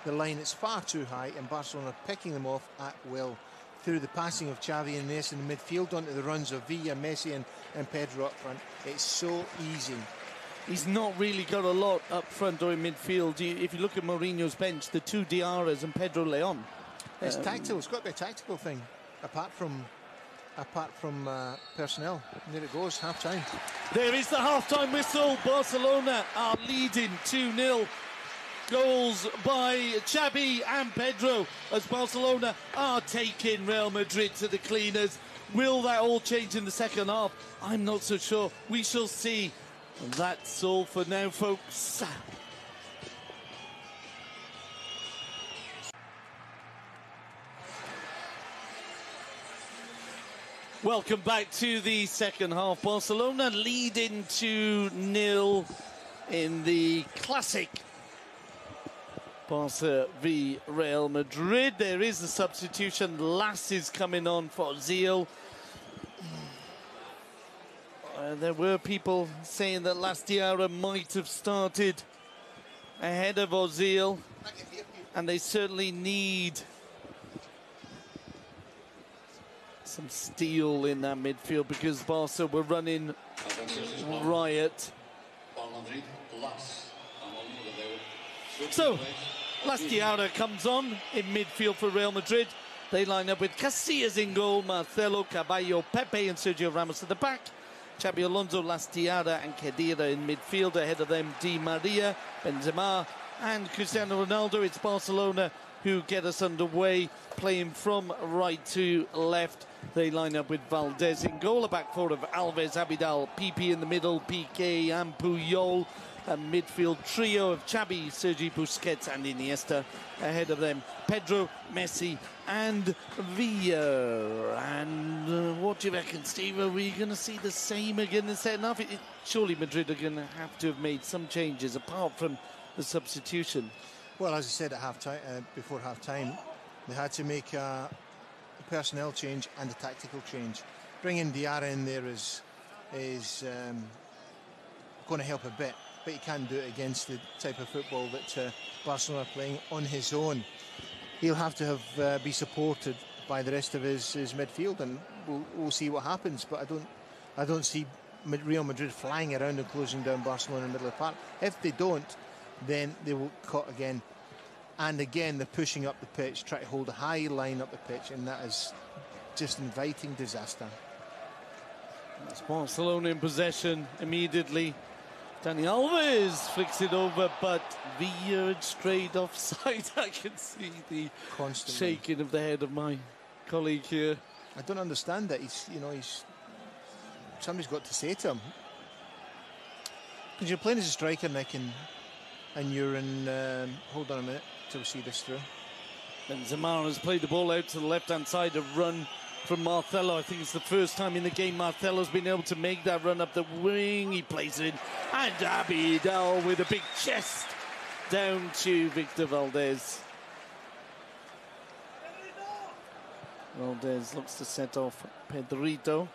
the line that's far too high, and Barcelona are picking them off at will through the passing of Xavi and Iniesta in the midfield onto the runs of Villa, Messi and Pedro up front. It's so easy. He's not really got a lot up front or in midfield. If you look at Mourinho's bench, the two Diarras and Pedro Leon. It's tactical. It's got to be a tactical thing, apart from personnel. And there it goes, half-time. There is the half-time whistle. Barcelona are leading 2-0. Goals by Xavi and Pedro as Barcelona are taking Real Madrid to the cleaners. Will that all change in the second half? I'm not so sure. We shall see. That's all for now, folks. Welcome back to the second half. Barcelona leading 2-0 in the classic Barca v Real Madrid. There is a substitution. Lass is coming on for Ozil. There were people saying that Lass Diarra might have started ahead of Ozil, and they certainly need some steel in that midfield because Barca were running riot. So, Lass Diarra comes on in midfield for Real Madrid. They line up with Casillas in goal, Marcelo, Caballo, Pepe and Sergio Ramos at the back. Xabi Alonso, Lass Diarra and Khedira in midfield. Ahead of them, Di Maria, Benzema and Cristiano Ronaldo. It's Barcelona who get us underway, playing from right to left. They line up with Valdez in goal, a back four of Alves, Abidal, Pipi in the middle, Piqué and Puyol. A midfield trio of Xavi, Sergi Busquets and Iniesta. Ahead of them, Pedro, Messi and Villa. And what do you reckon, Steve? Are we going to see the same again in the second half? Surely Madrid are going to have to have made some changes apart from the substitution. Well, as I said at half-time, before half-time, they had to make a personnel change and a tactical change. Bringing Diarra in there is going to help a bit, but he can't do it against the type of football that Barcelona are playing on his own. He'll have to be supported by the rest of his midfield, and we'll see what happens. But I don't see Real Madrid flying around and closing down Barcelona in the middle of the park. If they don't, then they will cut again. And again, they're pushing up the pitch, trying to hold a high line up the pitch, and that is just inviting disaster. It's Barcelona in possession immediately. Dani Alves flicks it over, but Villa straight offside. I can see the shaking of the head of my colleague here. I don't understand that. Somebody's got to say to him, because you're playing as a striker, Nick, and you're in. Hold on a minute till we see this through. Benzema has played the ball out to the left-hand side, a run from Marcelo. I think it's the first time in the game Marcelo's been able to make that run up the wing. He plays it in, and Abidal with a big chest down to Victor Valdez. Valdez looks to set off Pedrito,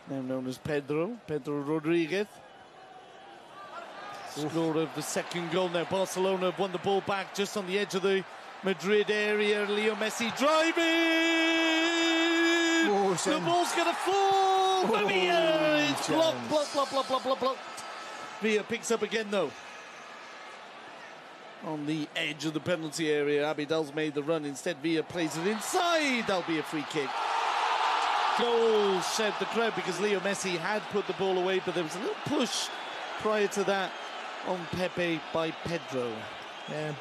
now known as Pedro Rodriguez. Scorer of the second goal now. Barcelona have won the ball back just on the edge of the Madrid area. Leo Messi driving! The ball's going to fall! Villa! It's blocked. Villa picks up again though. On the edge of the penalty area, Abidal's made the run. Instead, Villa plays it inside. That'll be a free kick. Goal, shout the crowd, because Leo Messi had put the ball away, but there was a little push prior to that on Pepe by Pedro. Yeah,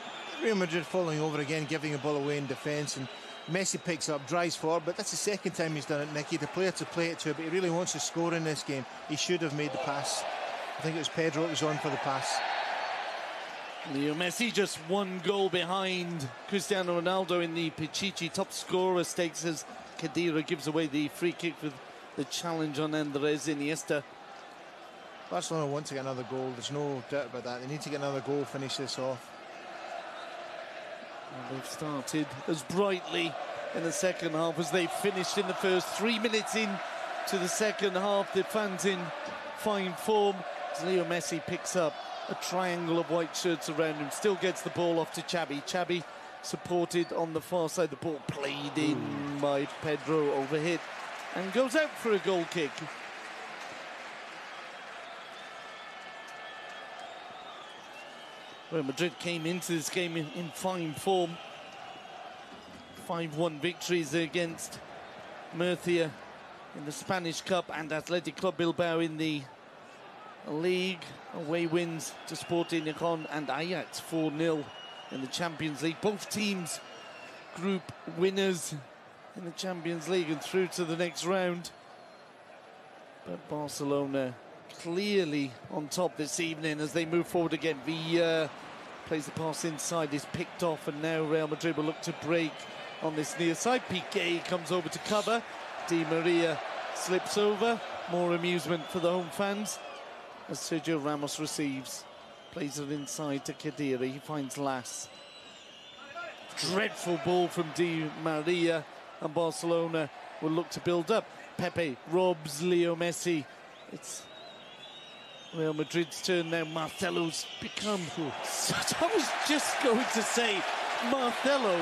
Real Madrid falling over again, giving the ball away in defence, and Messi picks up, drives forward, but that's the second time he's done it, Nicky. The player to play it to, but he really wants to score in this game. He should have made the pass. I think it was Pedro that was on for the pass. Leo Messi just one goal behind Cristiano Ronaldo in the Pichichi top scorer stakes as Khedira gives away the free kick with the challenge on Andres Iniesta. Barcelona want to get another goal, there's no doubt about that. They need to get another goal, finish this off. And they've started as brightly in the second half as they finished in the first. 3 minutes in to the second half, the fans in fine form as Leo Messi picks up a triangle of white shirts around him, still gets the ball off to Xavi. Xavi supported on the far side, the ball played in by Pedro, overhit and goes out for a goal kick. Real Madrid came into this game in fine form. 5-1 victories against Murcia in the Spanish Cup and Athletic Club Bilbao in the league. Away wins to Sporting Gijón and Ajax 4-0 in the Champions League. Both teams group winners in the Champions League and through to the next round. But Barcelona clearly on top this evening as they move forward again. Villa plays the pass inside, is picked off, and now Real Madrid will look to break on this near side. Piqué comes over to cover. Di Maria slips over. More amusement for the home fans as Sergio Ramos receives. Plays it inside to Khedira. He finds Las. Dreadful ball from Di Maria, and Barcelona will look to build up. Pepe robs Leo Messi. It's Real Madrid's turn now. Marcelo's become... I was just going to say, Marcelo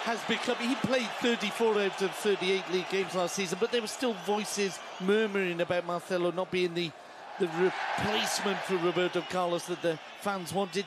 has become... He played 34 out of 38 league games last season, but there were still voices murmuring about Marcelo not being the replacement for Roberto Carlos that the fans wanted.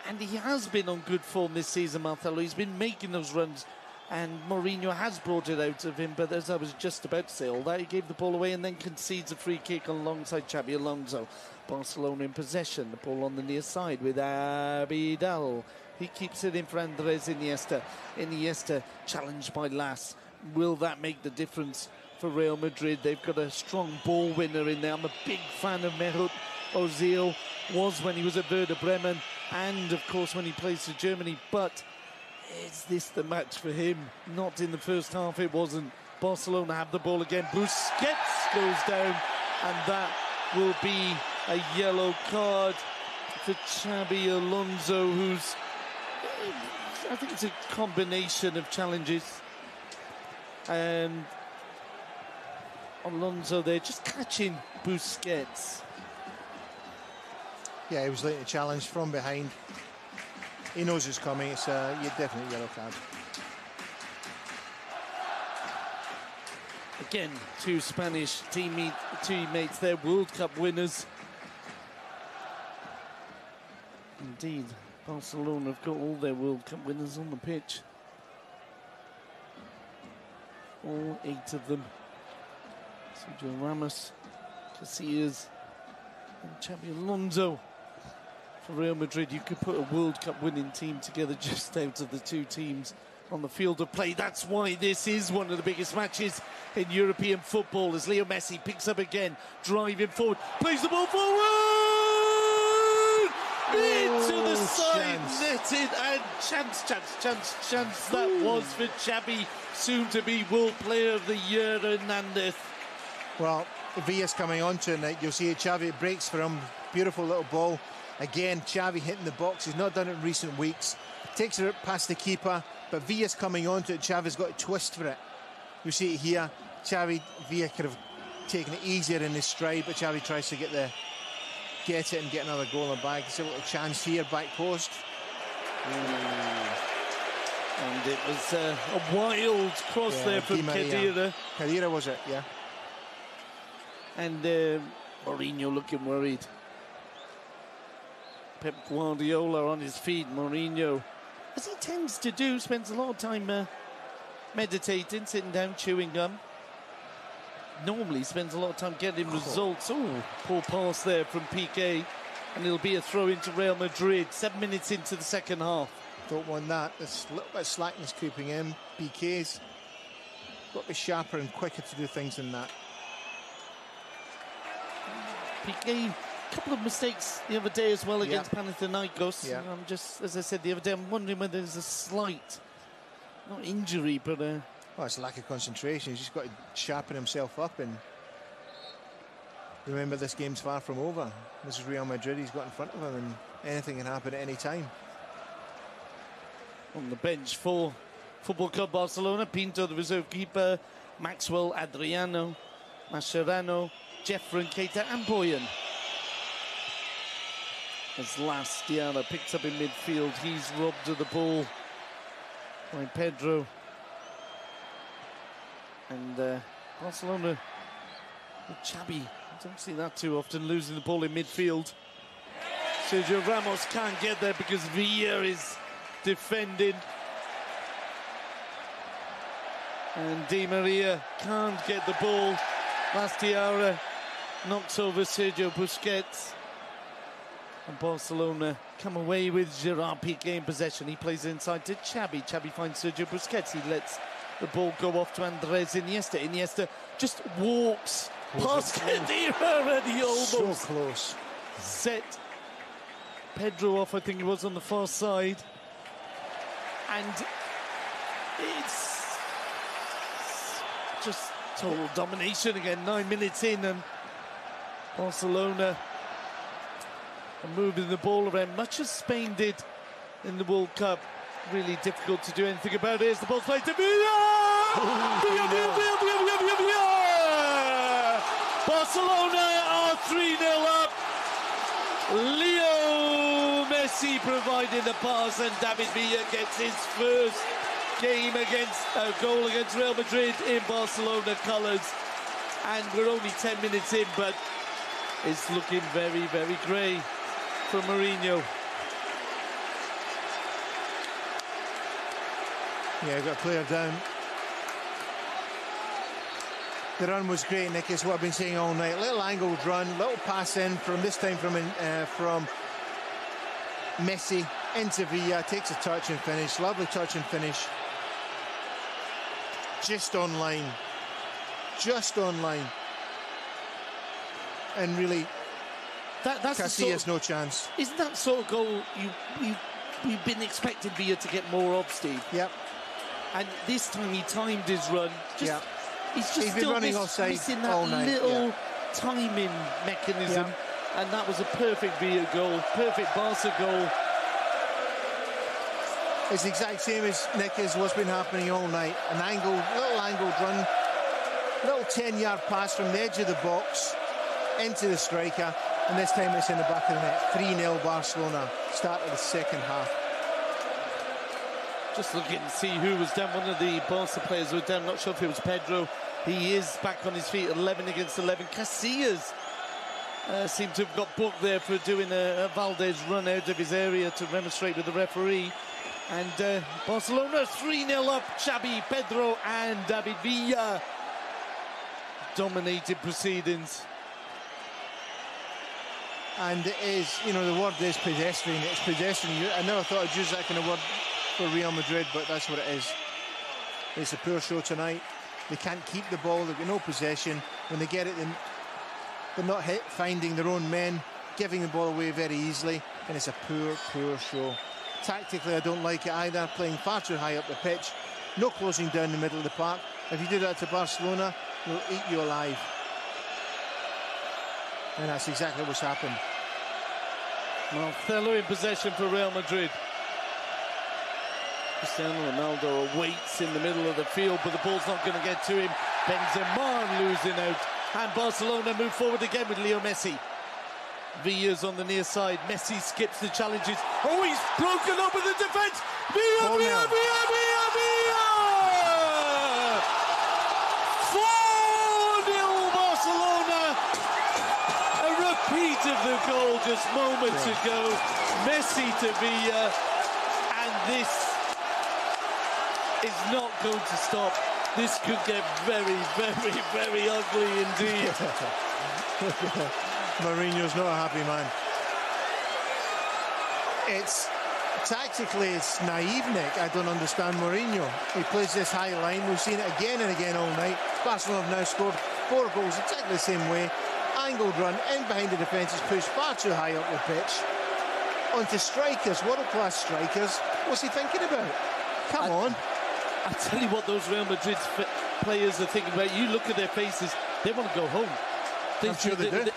And he has been on good form this season, Marcelo. He's been making those runs, and Mourinho has brought it out of him. But as I was just about to say all that, he gave the ball away and then concedes a free kick alongside Xabi Alonso. Barcelona in possession, the ball on the near side with Abidal. He keeps it in for Andres Iniesta. Iniesta challenged by Las. Will that make the difference for Real Madrid? They've got a strong ball winner in there. I'm a big fan of Mesut Ozil, was when he was at Werder Bremen and of course when he plays for Germany, but is this the match for him? Not in the first half, it wasn't. Barcelona have the ball again. Busquets goes down, and that will be a yellow card for Xabi Alonso, who's, I think it's a combination of challenges, and Alonso there just catching Busquets. Yeah, he was late to challenge from behind. He knows it's coming. It's a definite yellow card. Again, two Spanish teammates there, World Cup winners. Indeed, Barcelona have got all their World Cup winners on the pitch. All 8 of them. Sergio Ramos, Casillas, and Xabi Alonso. For Real Madrid, you could put a World Cup winning team together just out of the two teams on the field of play. That's why this is one of the biggest matches in European football, as Leo Messi picks up again, driving forward, plays the ball forward! Into the side, netted, and chance. That was for Xabi, soon to be World Player of the Year, Hernandez. Well, Villa's coming on to it now. You'll see Xavi breaks for him. Beautiful little ball. Again, Xavi hitting the box. He's not done it in recent weeks. Takes it past the keeper, but Villa's coming on to it. Xavi's got to twist for it. We see it here. Xavi Villa could have taken it easier in his stride, but Xavi tries to get it and get another goal in the bag. There's a little chance here, back post. And it was a wild cross there from Khedira. Khedira was it, yeah. And Mourinho looking worried. Pep Guardiola on his feet. Mourinho, as he tends to do, spends a lot of time meditating, sitting down, chewing gum. Normally spends a lot of time getting results. Oh, poor pass there from Piqué. And it'll be a throw into Real Madrid. 7 minutes into the second half. Don't want that. There's a little bit of slackness creeping in. Piqué's got to be sharper and quicker to do things than that. Piqué, a couple of mistakes the other day as well against Panathinaikos. Yeah. I'm just, as I said the other day, I'm wondering whether there's a slight, not injury, but well, it's lack of concentration. He's just got to sharpen himself up and remember this game's far from over. This is Real Madrid. He's got in front of him, and anything can happen at any time. On the bench for Football Club Barcelona, Pinto, the reserve keeper, Maxwell, Adriano, Mascherano, Jeffrey, Keita and Boyan. As last Diarra picks up in midfield, he's robbed of the ball by Pedro. And Barcelona with Xavi, I don't see that too often, losing the ball in midfield. Sergio Ramos can't get there because Villa is defending. And Di Maria can't get the ball. Last Diarra knocks over Sergio Busquets. And Barcelona come away with Gerard Piqué in possession. He plays inside to Xavi. Xavi finds Sergio Busquets. He lets the ball go off to Andres Iniesta. Iniesta just walks past Khedira and he almost so close. Set Pedro off, I think it was, on the far side. And it's just total domination again. 9 minutes in and Barcelona are moving the ball around, much as Spain did in the World Cup. Really difficult to do anything about it. As the ball played to Villa! Barcelona are 3-0 up. Leo Messi providing the pass, and David Villa gets his first goal against Real Madrid in Barcelona colours. And we're only 10 minutes in, but it's looking very, very grey for Mourinho. Yeah, got a player down. The run was great, Nick, is what I've been saying all night. Little angled run, little pass in from Messi into Villa, takes a touch and finish. Lovely touch and finish. Just on line. Just on line. And really, that's Casillas no chance. Isn't that sort of goal we've been expecting Villa to get more of, Steve? Yep. And this time he timed his run. Yep. He's still running offside missing that all night, little timing mechanism. Yep. And that was a perfect Villa goal, perfect Barca goal. It's the exact same as, Nick, as what's been happening all night. Little angled run, little 10-yard pass from the edge of the box into the striker, and this time it's in the back of the net. 3-0 Barcelona, start of the second half. Just looking to see who was down. One of the Barca players was down. Not sure if it was Pedro. He is back on his feet, 11 against 11. Casillas seemed to have got booked there for doing a Valdez run out of his area to remonstrate with the referee. And Barcelona 3-0 up. Xavi, Pedro and David Villa dominated proceedings. And it is, the word is pedestrian. It's pedestrian. I never thought I'd use that kind of word for Real Madrid, but that's what it is. It's a poor show tonight. They can't keep the ball. They've got no possession. When they get it, they're not finding their own men, giving the ball away very easily, and it's a poor, poor show. Tactically, I don't like it either. Playing far too high up the pitch. No closing down the middle of the park. If you do that to Barcelona, they'll eat you alive. And that's exactly what's happened. Marcelo in possession for Real Madrid. Cristiano Ronaldo awaits in the middle of the field, but the ball's not going to get to him. Benzema losing out. And Barcelona move forward again with Leo Messi. Villa's on the near side. Messi skips the challenges. Oh, he's broken up with the defence. Villa, Villa, Villa, Villa, Villa! 4-0 Barcelona. A repeat of the goal just moments ago. Messi to Villa. And this is not going to stop. This could get very, very, very ugly indeed. Mourinho's not a happy man. Tactically, it's naive, Nick. I don't understand Mourinho. He plays this high line. We've seen it again and again all night. Barcelona have now scored 4 goals exactly the same way. Angled run, in behind the defence is pushed far too high up the pitch. Onto strikers, world-class strikers. What's he thinking about? Come on. I tell you what those Real Madrid players are thinking about. You look at their faces, they want to go home. I'm sure they do.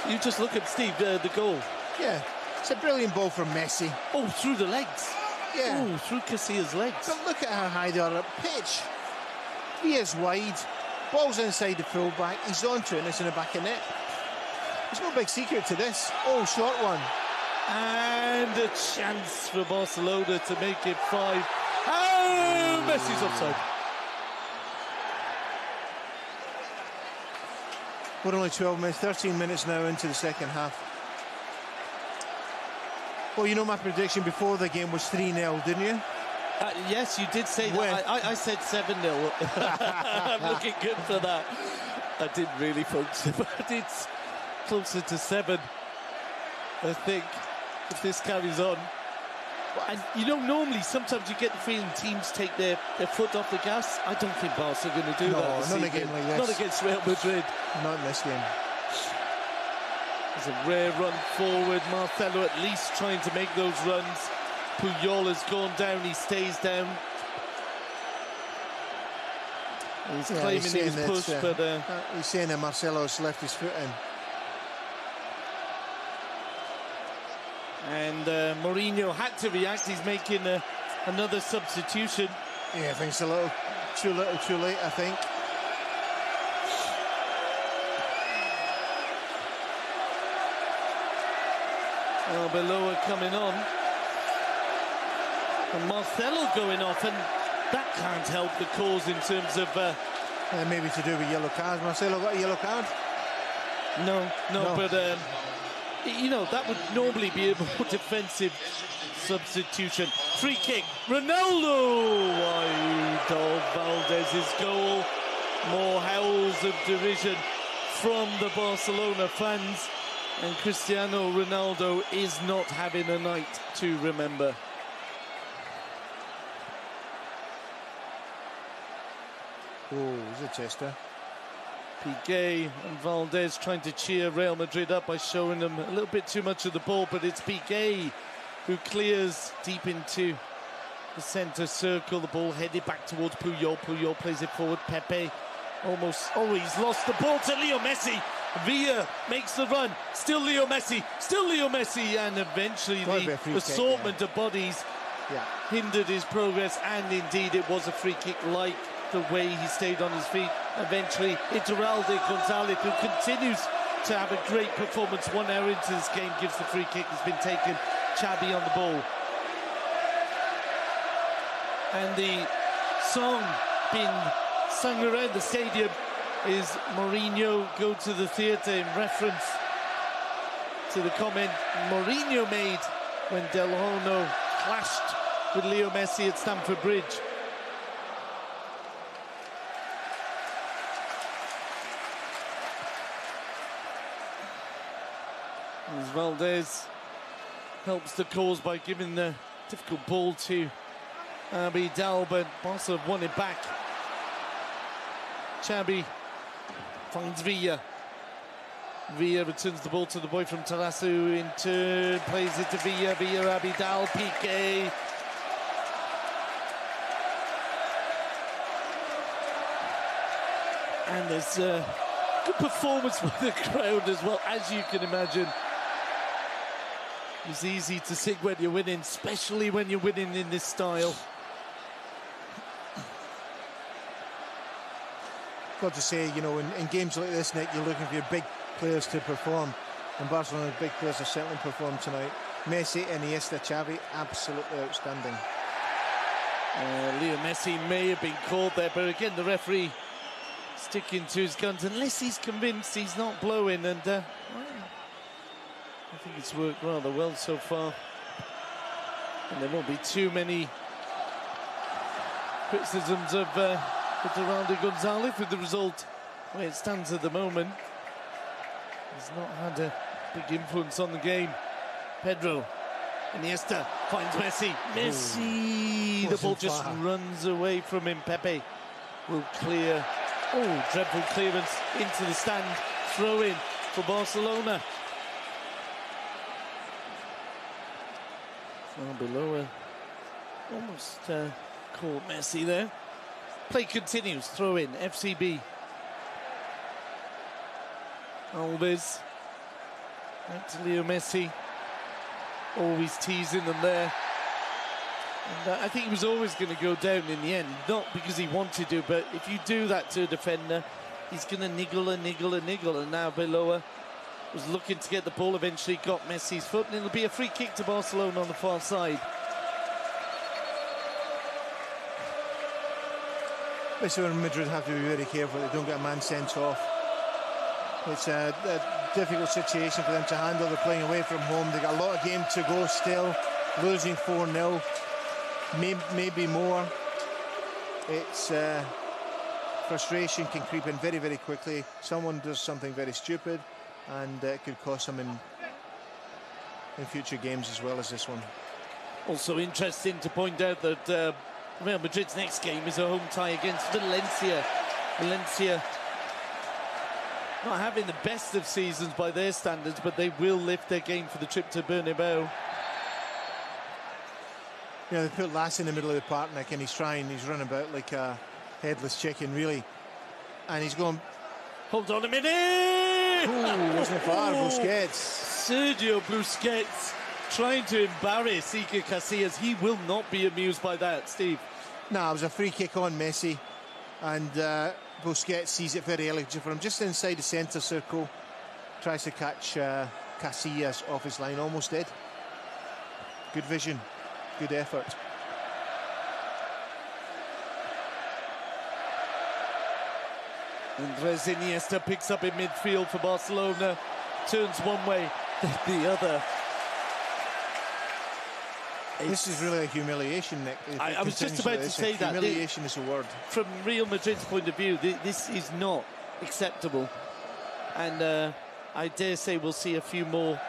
You just look at Steve, the goal. Yeah, it's a brilliant ball from Messi. Oh, through the legs. Yeah. Oh, through Casillas' legs. But look at how high they are up pitch. He is wide. Ball's inside the fullback. He's onto it and it's in the back of net. There's no big secret to this. Oh, short one. And a chance for Barcelona to make it 5. Oh, Messi's offside. We're only 12 minutes, 13 minutes now into the second half. Well, you know my prediction before the game was 3-0, didn't you? Yes, you did say that. I said 7-0. I'm looking good for that. I didn't really, folks, but it's closer to 7, I think, if this carries on. And, you know, normally, sometimes you get the feeling teams take their foot off the gas. I don't think Barca are going to do that. No, not a game like this. Not against Real Madrid. Not in this game. There's a rare run forward. Marcelo at least trying to make those runs. Puyol has gone down. He stays down. He's claiming he was pushed, but... he's saying that Marcelo's left his foot in. And Mourinho had to react. He's making another substitution. Yeah, I think it's a little too late, I think. Arbeloa coming on. And Marcelo going off, and that can't help the cause in terms of... maybe to do with yellow cards. Marcelo got a yellow card? No, but... you know, that would normally be a more defensive substitution. Free kick, Ronaldo wide of Valdez's goal. More howls of derision from the Barcelona fans, and Cristiano Ronaldo is not having a night to remember. Oh, he's a tester. Piqué and Valdez trying to cheer Real Madrid up by showing them a little bit too much of the ball, but it's Piqué who clears deep into the centre circle. The ball headed back towards Puyol. Puyol plays it forward. Pepe almost... Oh, he's lost the ball to Leo Messi. Villa makes the run. Still Leo Messi. Still Leo Messi. And eventually the assortment of bodies hindered his progress. And indeed, it was a free kick, like the way he stayed on his feet. Eventually, Iturralde Gonzalez, who continues to have a great performance 1 hour into this game, gives the free kick. Has been taken. Xabi on the ball. And the song being sung around the stadium is Mourinho Go to the Theatre, in reference to the comment Mourinho made when Del Horno clashed with Leo Messi at Stamford Bridge. As Valdez helps the cause by giving the difficult ball to Abidal, but Barca have won it back. Xabi finds Villa. Villa returns the ball to the boy from Tarasu, in turn plays it to Villa. Villa, Abidal, Piqué. And there's a good performance by the crowd as well, as you can imagine. It's easy to sing when you're winning, especially when you're winning in this style. got to say, you know, in games like this, Nick, you're looking for your big players to perform. And Barcelona's big players have certainly performed tonight. Messi, Iniesta, Xavi, absolutely outstanding. Leo Messi may have been caught there, but again, the referee sticking to his guns unless he's convinced he's not blowing. And I think it's worked rather well so far. And there won't be too many criticisms of Geraldo Gonzalez with the result where it stands at the moment. He's not had a big influence on the game. Pedro, Iniesta finds Messi. Messi, the ball just runs away from him. Pepe will clear. Oh, dreadful clearance into the stand. Throw in for Barcelona. Below almost caught Messi there. Play continues. Throw in. FCB. Alves. Back to Leo Messi. Always teasing them there. And I think he was always going to go down in the end. Not because he wanted to, but if you do that to a defender, he's going to niggle and niggle and niggle. And now Beloa was looking to get the ball, eventually got Messi's foot, and it'll be a free kick to Barcelona on the far side. Barcelona and Madrid have to be very careful they don't get a man sent off. It's a difficult situation for them to handle. They're playing away from home. They've got a lot of game to go still. Losing 4-0, maybe more. It's frustration can creep in very, very quickly. Someone does something very stupid, and it could cost them in future games as well as this one. Also interesting to point out that Real Madrid's next game is a home tie against Valencia. Valencia not having the best of seasons by their standards, but they will lift their game for the trip to Bernabeu. Yeah, they put Lass in the middle of the park, Nick, and he's running about like a headless chicken, really. And he's going... Hold on a minute! Ooh, wasn't far, Busquets. Sergio Busquets trying to embarrass Iker Casillas. He will not be amused by that, Steve. No, it was a free kick on Messi, and Busquets sees it very early for him, just inside the centre circle. Tries to catch Casillas off his line, almost did. Good vision, good effort. Andres Iniesta picks up in midfield for Barcelona, turns one way, then the other. This is really a humiliation, Nick. I was just about to say that. Humiliation is a word. From Real Madrid's point of view, this is not acceptable. And I dare say we'll see a few more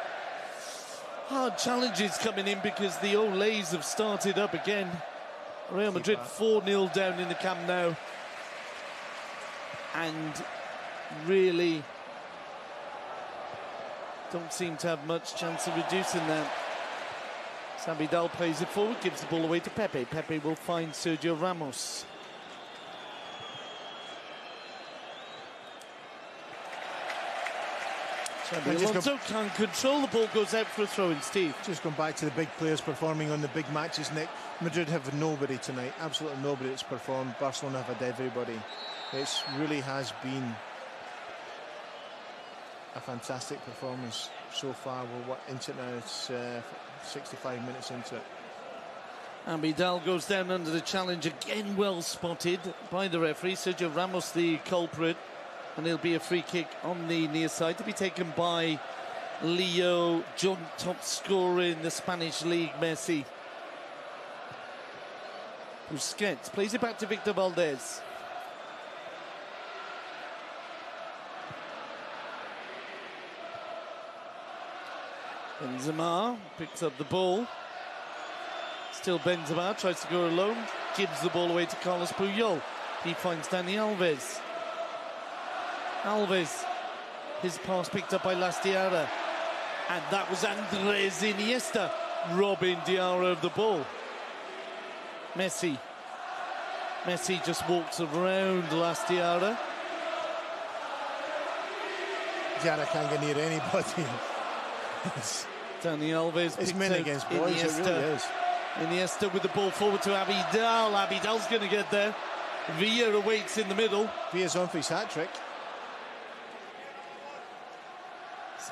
hard challenges coming in because the Olays have started up again. Real Madrid 4-0 down in the Camp Nou. And really don't seem to have much chance of reducing that. Sabidal plays it forward, gives the ball away to Pepe. Pepe will find Sergio Ramos. Alonso can't control the ball, goes out for a throw-in. Steve. Just going back to the big players performing on the big matches, Nick. Madrid have nobody tonight, absolutely nobody that's performed. Barcelona have had everybody. It really has been a fantastic performance so far. We're into it now, it's 65 minutes into it. And Vidal goes down under the challenge, again well spotted by the referee. Sergio Ramos the culprit, and it'll be a free kick on the near side to be taken by Leo, joint top scorer in the Spanish league, Messi. Busquets plays it back to Victor Valdez. Benzema picks up the ball. Still Benzema tries to go alone. Gives the ball away to Carlos Puyol. He finds Dani Alves. Alves. His pass picked up by Lastiara. And that was Andres Iniesta robbing Diarra of the ball. Messi. Messi just walks around Lastiara. Diarra can't get near anybody. Dani Alves. It's men against boys, Iniesta. It really is. Iniesta with the ball forward to Abidal. Abidal's going to get there. Villa awaits in the middle. Villa's on for his hat-trick.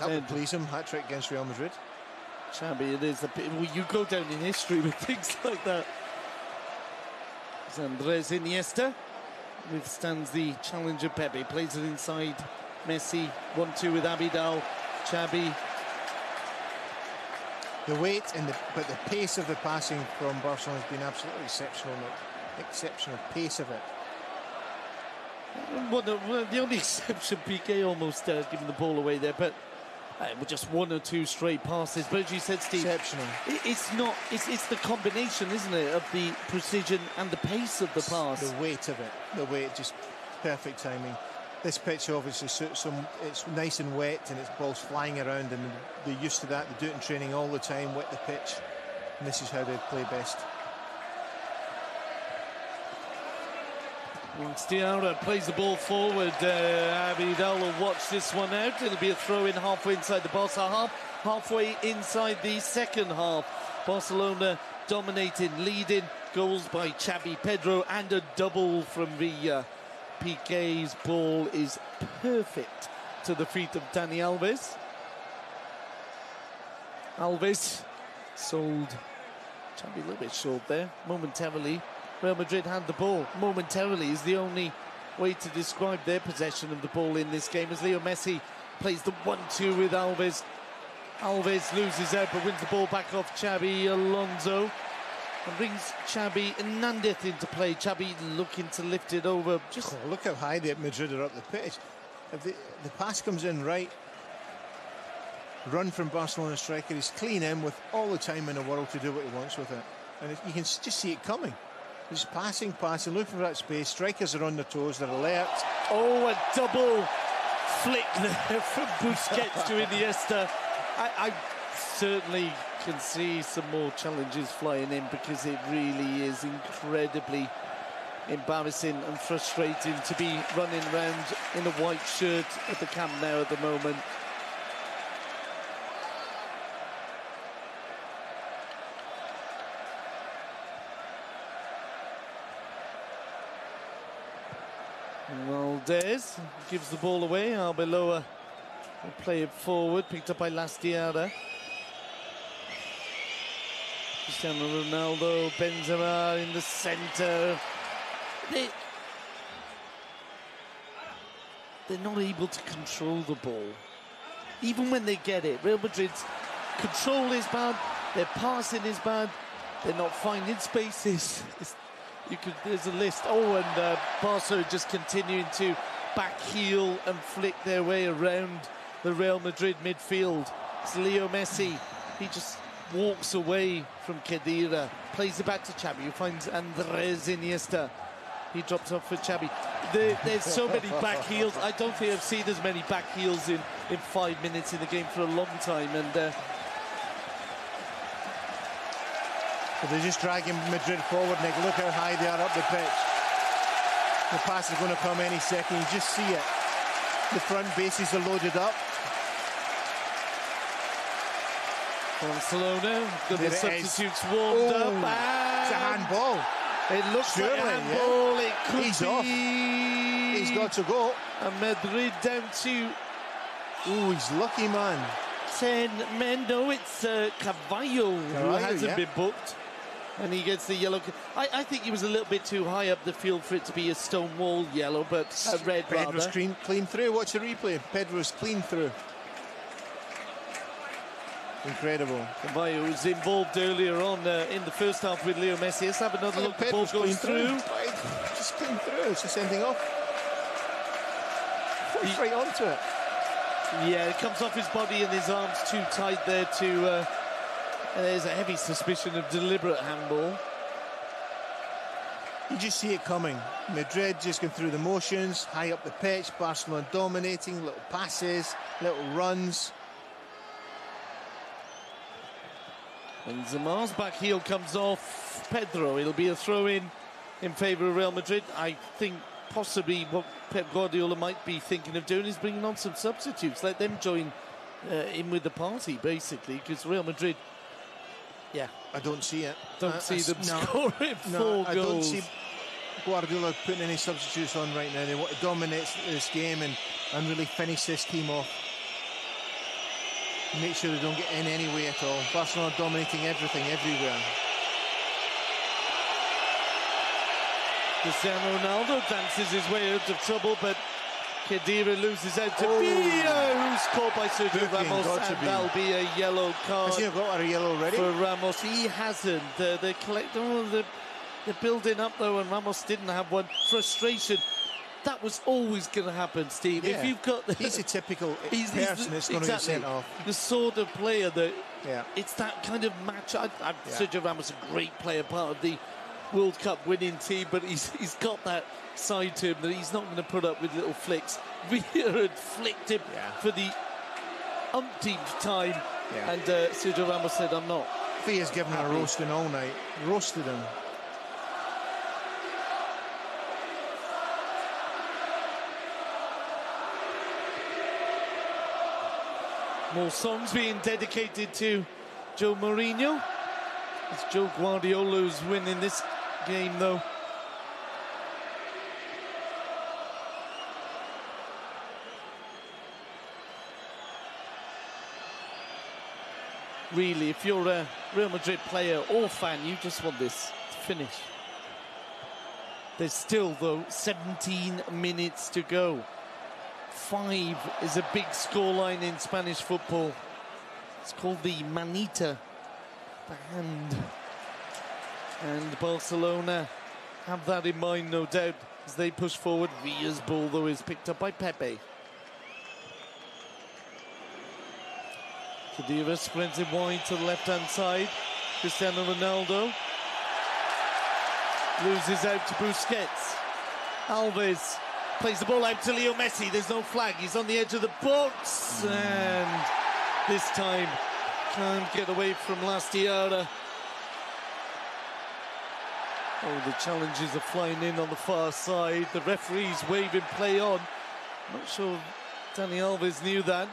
That would please him, hat-trick against Real Madrid. Xabi, it is a bit, well, you go down in history with things like that. It's Andres Iniesta withstands the challenge of Pepe, plays it inside Messi, 1-2 with Abidal. Xabi. The weight and but the pace of the passing from Barcelona has been absolutely exceptional. Exceptional pace of it. Well, the only exception, Piqué almost giving the ball away there, but with just one or two straight passes. But as you said, Steve, exceptional. It's the combination, isn't it, of the precision and the pace of the pass. The weight of it, just perfect timing. This pitch obviously suits them. It's nice and wet, and it's balls flying around, and they're used to that. They do it in training all the time, wet the pitch, and this is how they play best. Stiara plays the ball forward. Abidal will watch this one out. It'll be a throw in halfway inside the Barca half, halfway inside the second half. Barcelona dominating, leading. Goals by Xavi, Pedro, and a double from Villa. Piqué's ball is perfect to the feet of Dani Alves. Alves sold Xavi a little bit short there, momentarily. Real Madrid had the ball. Momentarily is the only way to describe their possession of the ball in this game, as Leo Messi plays the 1-2 with Alves. Alves loses out but wins the ball back off Xabi Alonso and brings Xabi Hernandez into play. Xabi looking to lift it over. Look how high the Madrid are up the pitch. If the pass comes in right, run from Barcelona striker, he's clean in with all the time in the world to do what he wants with it, and you can just see it coming. He's passing, looking for that space. Strikers are on their toes, they're alert. Oh, a double flick there from Busquets to Iniesta. I certainly can see some more challenges flying in, because it really is incredibly embarrassing and frustrating to be running around in a white shirt at the Camp Nou at the moment. Valdez gives the ball away. Arbeloa will play it forward, picked up by Lastiara. Cristiano Ronaldo, Benzema in the centre. They're not able to control the ball, even when they get it. Real Madrid's control is bad, their passing is bad, they're not finding spaces. There's a list. Oh, and Barca just continuing to back heel and flick their way around the Real Madrid midfield. It's Leo Messi. He just walks away from Khedira, plays it back to Xabi, who finds Andres Iniesta. He drops off for Xabi. There's so many back heels. I don't think I've seen as many back heels in 5 minutes in the game for a long time. And but they're just dragging Madrid forward, Nick. Look how high they are up the pitch. The pass is going to come any second. You just see it. The front bases are loaded up. Barcelona, the substitutes warmed up. It's a handball. It looks like a handball. Yeah. It could He's be. Off. He's got to go. And Madrid down to... Ooh, he's lucky, man. 10 men. No, it's Carvalho who hasn't been booked. And he gets the yellow. I think he was a little bit too high up the field for it to be a stonewall yellow, but a red Pedro's rather. clean through. Watch the replay. Pedro's clean through. Incredible. Carvalho was involved earlier on in the first half with Leo Messi. Let's have another look. The ball goes through. Just clean through. It's just ending off. He's right onto it. Yeah, it comes off his body and his arms too tight there to... there's a heavy suspicion of deliberate handball. You just see it coming. Madrid just going through the motions, high up the pitch, Barcelona dominating, little passes, little runs. Benzema's back heel comes off Pedro. It'll be a throw-in favour of Real Madrid. I think possibly what Pep Guardiola might be thinking of doing is bringing on some substitutes. Let them join in with the party, basically, because Real Madrid... Yeah, I don't see it. Don't see them scoring four goals. Guardiola putting any substitutes on right now. They want to dominate this game and really finish this team off. Make sure they don't get in any way at all. Barcelona dominating everything, everywhere. Cristiano Ronaldo dances his way out of trouble, but Khedira loses out to Villa, who's caught by Sergio Ramos, and that'll be a yellow card. Has he got a yellow already? For Ramos. He hasn't. They're building up, though, and Ramos didn't have one. Frustration. That was always going to happen, Steve. Yeah. If you've got he's a typical person that's going to get sent off. The sort of player that yeah. It's that kind of match. Sergio Ramos, a great player, part of the World Cup winning team, but he's got that side to him that he's not going to put up with little flicks. Villa had flicked him for the umpteenth time, and Sergio Ramos said, "I'm not." Villa's given him a roasting all night. Roasted him. More songs being dedicated to Joe Mourinho. It's Joe Guardiola who's winning this game, though. Really, if you're a Real Madrid player or fan, you just want this to finish. There's still, though, 17 minutes to go. 5 is a big scoreline in Spanish football. It's called the Manita, the hand. And Barcelona have that in mind, no doubt, as they push forward. Villa's ball, though, is picked up by Pepe. Khedira spreads it wide to the left-hand side. Cristiano Ronaldo loses out to Busquets. Alves plays the ball out to Leo Messi. There's no flag. He's on the edge of the box. And this time can't get away from Lastiara. Oh, the challenges are flying in on the far side. The referee's waving play on. Not sure Dani Alves knew that.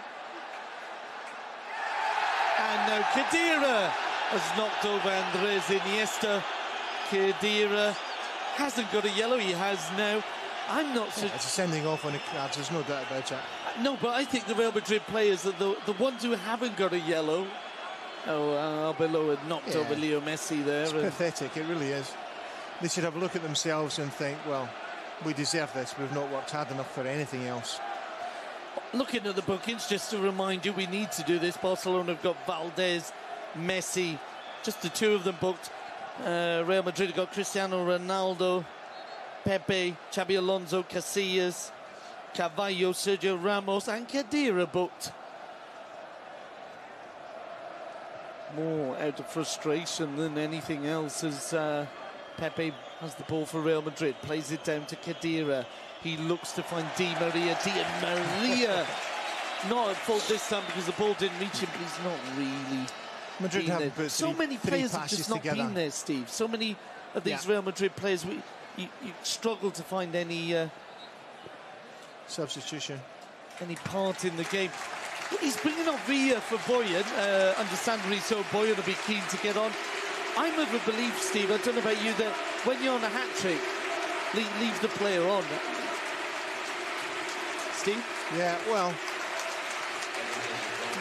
And now Khedira has knocked over Andres Iniesta. Khedira hasn't got a yellow. He has now. I'm not sure. It's a sending off on the cards, there's no doubt about it. No, but I think the Real Madrid players are the ones who haven't got a yellow. Oh, Arbeloa had knocked over Leo Messi there. It's pathetic, it really is. They should have a look at themselves and think, well, we deserve this. We've not worked hard enough for anything else. Looking at the bookings, just to remind you, we need to do this. Barcelona have got Valdez, Messi, just the two of them booked. Real Madrid have got Cristiano Ronaldo, Pepe, Xabi Alonso, Casillas, Carvalho, Sergio Ramos, and Khedira booked. More out of frustration than anything else as Pepe has the ball for Real Madrid, plays it down to Khedira. He looks to find Di Maria. Di Maria not at fault this time because the ball didn't reach him, but he's not really. Madrid have put so many players have just not been there, Steve. So many of these Real Madrid players, you struggle to find any substitution, any part in the game. He's bringing on Villa for Boyan. Understandably so, Boyan will be keen to get on. I'm of a belief, Steve, I don't know about you, that when you're on a hat-trick, leave the player on. Steve? Yeah, well,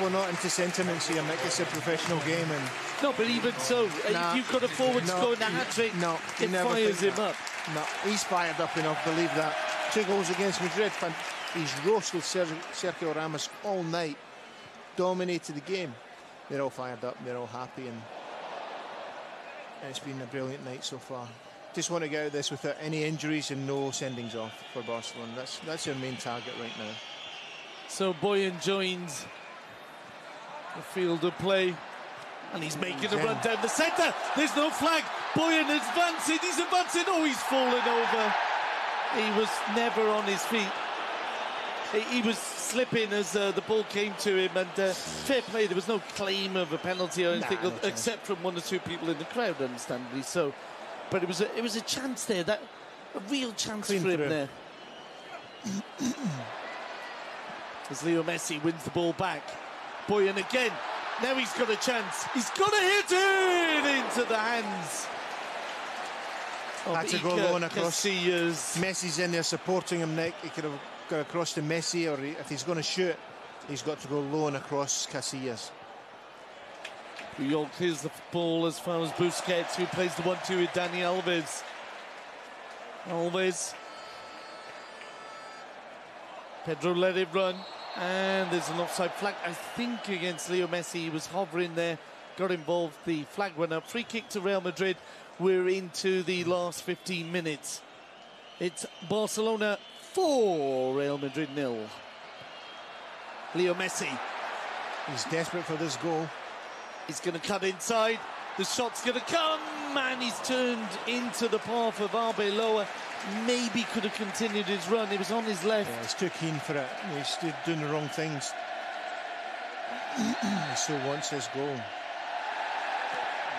we're not into sentiments here, Mick. It's a professional game. And no, but even so, if you've got a forward scoring a hat-trick, it fires him up. No, he's fired up enough, believe that. 2 goals against Madrid. He's roasted Sergio Ramos all night, dominated the game. They're all fired up, they're all happy, and it's been a brilliant night so far. Just want to get out of this without any injuries and no sendings off for Barcelona. That's their main target right now. So Boyan joins the field of play, and he's making a run down the centre. There's no flag. Boyan advancing. He's advancing. Oh, he's fallen over. He was never on his feet. He was slipping as the ball came to him, and fair play. There was no claim of a penalty or anything, except from 1 or 2 people in the crowd, understandably so. But it was a chance there, a real chance for him there. As Leo Messi wins the ball back. Boyan again. Now he's got a chance. He's got to hit it into the hands Had to go alone across. Casillas. Messi's in there supporting him, Nick. He could have got across to Messi, or if he's going to shoot, he's got to go low and across Casillas. Puyol clears the ball as far as Busquets, who plays the 1-2 with Dani Alves. Alves. Pedro let it run, and there's an offside flag, I think, against Leo Messi. He was hovering there, got involved, the flag went up. Free kick to Real Madrid. We're into the last 15 minutes. It's Barcelona 4, Real Madrid 0. Leo Messi. He's desperate for this goal. He's going to cut inside. The shot's going to come, and he's turned into the path of Arbeloa. Maybe could have continued his run. He was on his left. Yeah, he's too keen for it. He's doing the wrong things. He still wants his goal.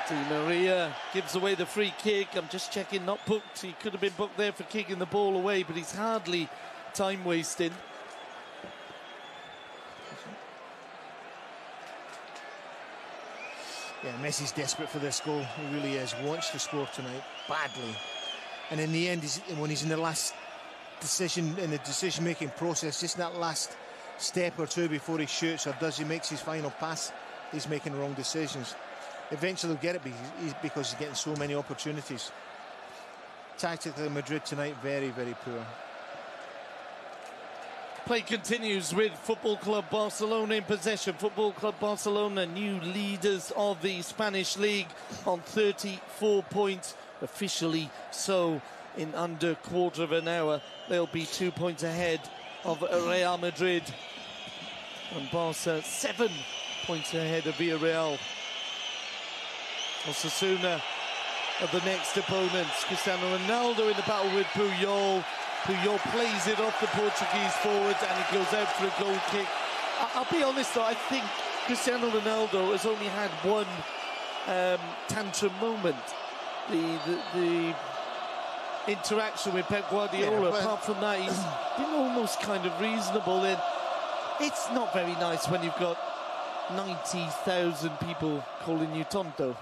Di Maria gives away the free kick. I'm just checking, not booked. He could have been booked there for kicking the ball away, but he's hardly time wasting. Yeah, Messi's desperate for this goal. He really is. Wants to score tonight badly. And in the end, when he's in the last decision, in the decision-making process, just that last step or two before he shoots or he makes his final pass, he's making wrong decisions. Eventually he'll get it because he's getting so many opportunities. Tactically, Madrid tonight, very, very poor. Play continues with Football Club Barcelona in possession. Football Club Barcelona, new leaders of the Spanish League, on 34 points. Officially so, in under a quarter of an hour. They'll be 2 points ahead of Real Madrid. And Barca 7 points ahead of Villarreal. Osasuna are the next opponents. Cristiano Ronaldo in the battle with Puyol. Puyol plays it off the Portuguese forwards, and it goes out for a goal kick. I'll be honest though, I think Cristiano Ronaldo has only had one tantrum moment. The interaction with Pep Guardiola. Yeah, apart from that, he's been almost kind of reasonable. And it's not very nice when you've got 90,000 people calling you tonto.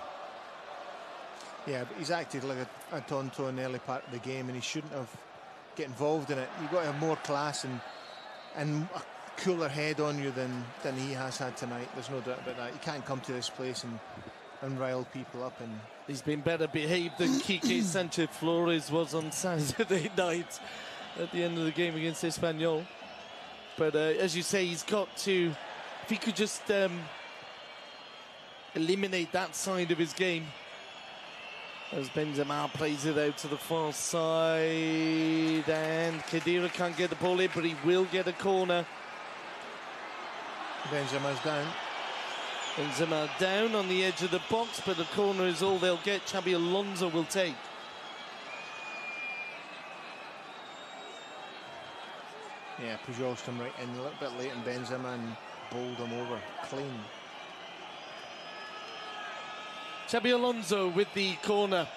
Yeah, but he's acted like a tonto in the early part of the game, and he shouldn't have get involved in it. You've got to have more class and a cooler head on you than he has had tonight. There's no doubt about that. You can't come to this place and rile people up. And he's been better behaved than Quique Sanchez Flores was on Saturday night at the end of the game against Espanyol. But as you say, he's got to, if he could just eliminate that side of his game. As Benzema plays it out to the far side, and Khedira can't get the ball in, but he will get a corner. Benzema's down. Benzema down on the edge of the box, but the corner is all they'll get. Xabi Alonso will take. Yeah, Pujol's come right in a little bit late, and Benzema and bowled him over clean. Xabi Alonso with the corner.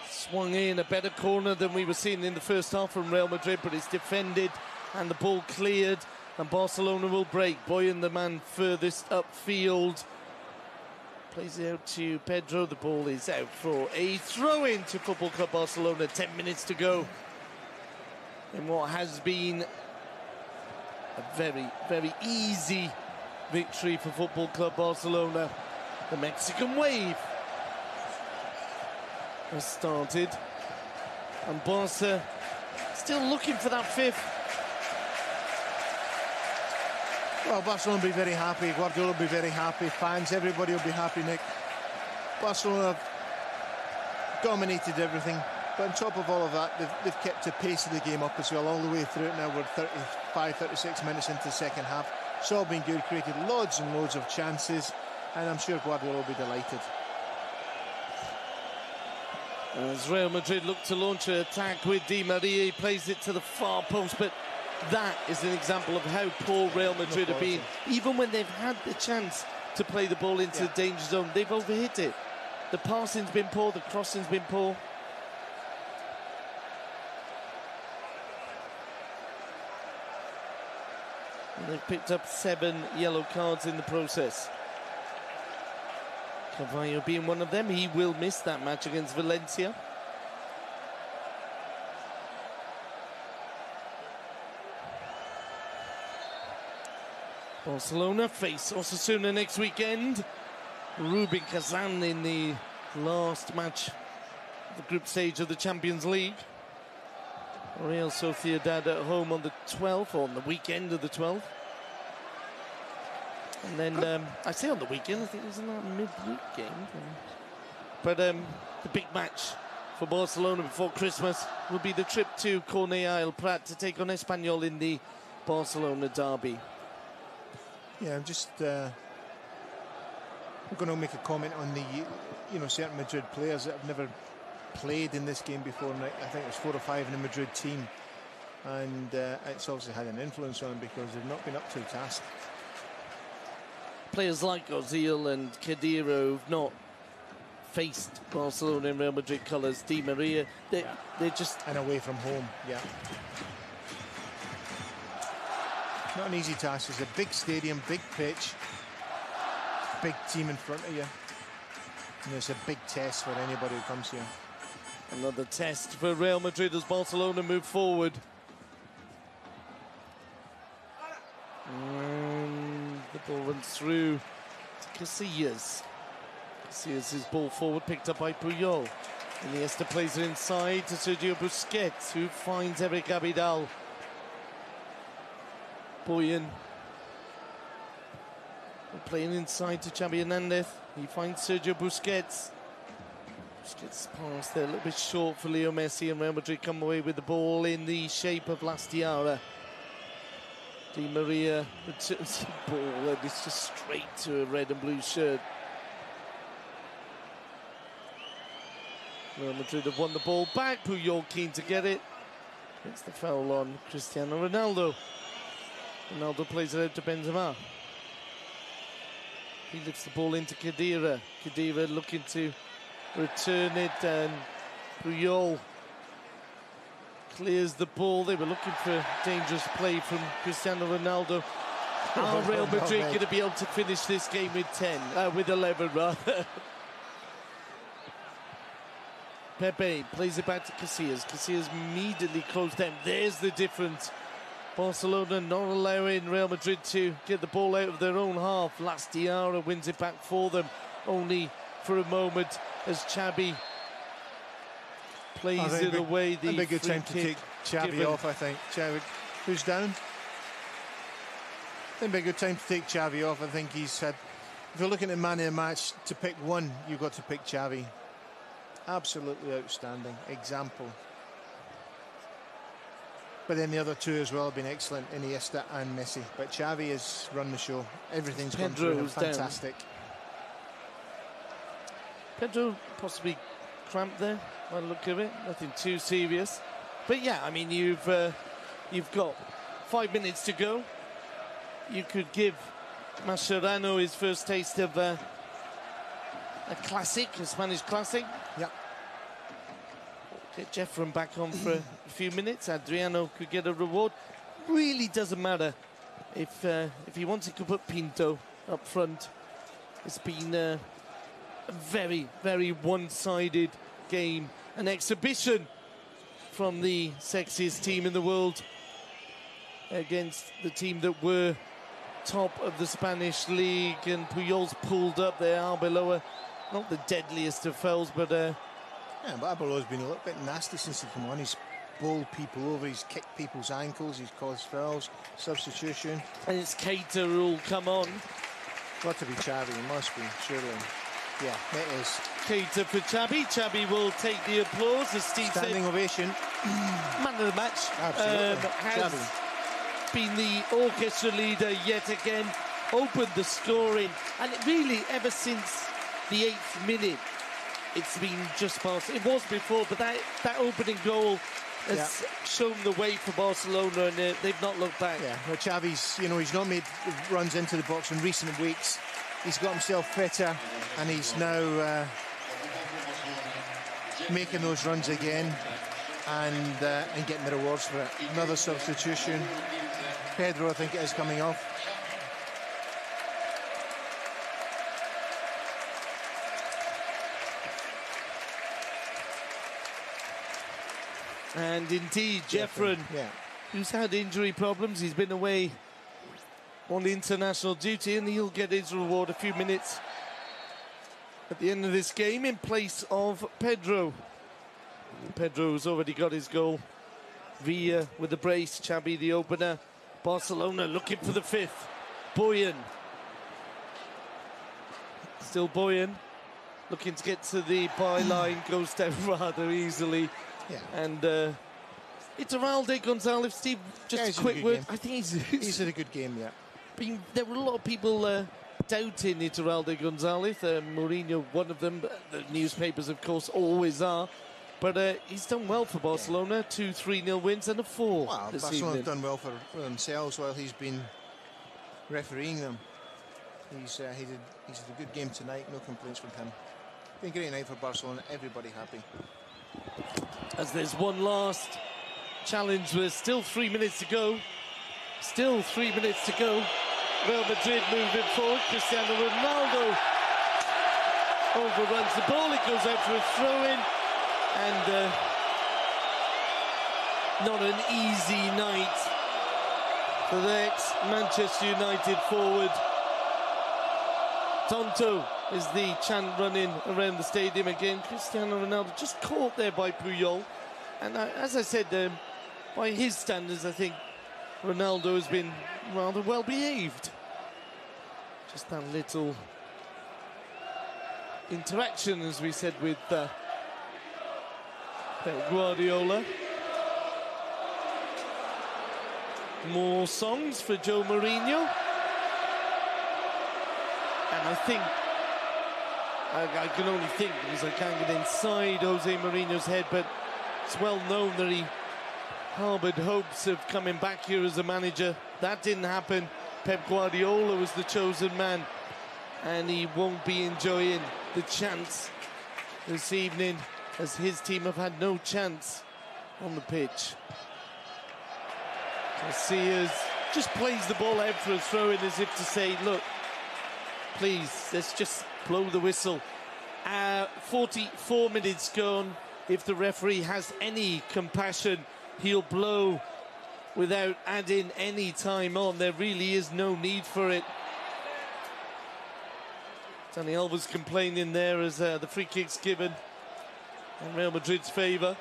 Swung in, a better corner than we were seeing in the first half from Real Madrid, but it's defended and the ball cleared, and Barcelona will break. Boyan, the man furthest upfield, plays it out to Pedro. The ball is out for a throw-in to Football Club Barcelona. 10 minutes to go in what has been a very, very easy victory for Football Club Barcelona. The Mexican wave has started, and Barca still looking for that fifth. Well, Barcelona will be very happy, Guardiola will be very happy, fans, everybody will be happy, Nick. Barcelona have dominated everything, but on top of all of that, they've kept the pace of the game up as well, all the way through it. Now we're 35, 36 minutes into the second half. It's all been good, created loads and loads of chances, and I'm sure Guardiola will be delighted. As Real Madrid look to launch an attack with Di Maria, he plays it to the far post, but that is an example of how poor Real Madrid have been. Even when they've had the chance to play the ball into the danger zone, they've overhit it. The passing's been poor, the crossing's been poor. And they've picked up 7 yellow cards in the process. Cavallo being one of them. He will miss that match against Valencia. Barcelona face Osasuna next weekend. Rubin Kazan in the last match of the group stage of the Champions League. Real Sociedad at home on the 12th, or on the weekend of the 12th. And then, I say on the weekend, I think it was in a midweek game. But the big match for Barcelona before Christmas will be the trip to Cornellà El Prat to take on Espanyol in the Barcelona derby. Yeah, I'm just I'm going to make a comment on the, certain Madrid players that have never played in this game before. And I think there's 4 or 5 in the Madrid team, and it's obviously had an influence on them because they've not been up to the task. Players like Ozil and Khedira who've not faced Barcelona in Real Madrid colours. Di Maria, they're just... And away from home, yeah. Not an easy task. It's a big stadium, big pitch, big team in front of you. And it's a big test for anybody who comes here. Another test for Real Madrid as Barcelona move forward. And the ball runs through to Casillas. Casillas' ball forward, picked up by Puyol. Iniesta plays it inside to Sergio Busquets, who finds Eric Abidal. Boyan playing inside to Xavi Hernandez. He finds Sergio Busquets. Busquets pass there a little bit short for Leo Messi, and Real Madrid come away with the ball in the shape of Lastiara. Di Maria returns the ball, and it's just straight to a red and blue shirt. Real Madrid have won the ball back. Puyol keen to get it. It's the foul on Cristiano Ronaldo. Ronaldo plays it out to Benzema. He lifts the ball into Khedira. Khedira looking to return it, and Puyol clears the ball. They were looking for dangerous play from Cristiano Ronaldo. Are Real Madrid going to be able to finish this game with 11 rather? Pepe plays it back to Casillas. Casillas immediately closed down. There's the difference. Barcelona not allowing Real Madrid to get the ball out of their own half. Lastiara wins it back for them, only for a moment as Xavi plays it away. A big good time to take Xavi off, I think. Xavi, who's down? I think a good time to take Xavi off. I think he's had, if you're looking at man of the match, to pick one, you've got to pick Xavi. Absolutely outstanding example. But then the other two as well have been excellent, Iniesta and Messi. But Xavi has run the show. Everything's gone through him. Fantastic. Pedro possibly cramped there, by the look of it. Nothing too serious. But yeah, I mean, you've got 5 minutes to go. You could give Mascherano his first taste of a classic, a Spanish classic. Yeah. Get Jeffrem back on for a few minutes. Adriano could get a reward. Really doesn't matter. If he wants, he could put Pinto up front. It's been a very, very one-sided game. An exhibition from the sexiest team in the world against the team that were top of the Spanish league. And Puyol's pulled up there, Arbeloa. Not the deadliest of fouls, but... Yeah, but Arbeloa's been a little bit nasty since he came on. He's bowled people over, he's kicked people's ankles, he's caused fouls, substitution. And it's Keita who'll come on. Got to be Xavi, it must be, surely. Yeah, it is. Keita for Xavi. Xavi will take the applause, as Steve said. Standing ovation. Man of the match. Absolutely. Has Xavi been the orchestra leader yet again, opened the scoring, and really ever since the 8th minute, it's been just past. It was before, but that opening goal has shown the way for Barcelona, and they've not looked back. Yeah, well, Xavi's, he's not made runs into the box in recent weeks. He's got himself fitter, and he's now making those runs again, and getting the rewards for it. Another substitution. Pedro, I think it is, coming off. And indeed, Jeffren, who's had injury problems, he's been away on international duty, and he'll get his reward a few minutes at the end of this game in place of Pedro. Pedro's already got his goal. Villa with the brace, Xabi the opener. Barcelona looking for the fifth. Boyan. Still Boyan. Looking to get to the byline, goes down rather easily. Yeah. And Iturralde Gonzalez, Steve, just a quick word. Game. I think he's had a good game, yeah. There were a lot of people doubting Iturralde Gonzalez. Mourinho, one of them. The newspapers, of course, always are. But he's done well for Barcelona. 2 3-0 wins and a 4 this Barcelona's evening. done well for themselves while he's been refereeing them. He's had a good game tonight. No complaints from him. Been a great night for Barcelona. Everybody happy. As there's one last challenge, there's still 3 minutes to go. Still 3 minutes to go. Real Madrid moving forward. Cristiano Ronaldo overruns the ball. It goes out for a throw-in. And not an easy night for the ex-Manchester United forward. Tonto is the chant running around the stadium again. Cristiano Ronaldo just caught there by Puyol. And as I said, by his standards, I think Ronaldo has been rather well behaved. Just that little interaction, as we said, with Pep Guardiola. More songs for Joe Mourinho. And I think, I can only think because I can't get inside Jose Mourinho's head, but it's well known that he harboured hopes of coming back here as a manager. That didn't happen. Pep Guardiola was the chosen man, and he won't be enjoying the chance this evening, as his team have had no chance on the pitch. Casillas just plays the ball out for a throw-in as if to say, look, please, let's just blow the whistle. 44 minutes gone. If the referee has any compassion, he'll blow without adding any time on. There really is no need for it. Dani Alves complaining there as the free kick's given in Real Madrid's favour.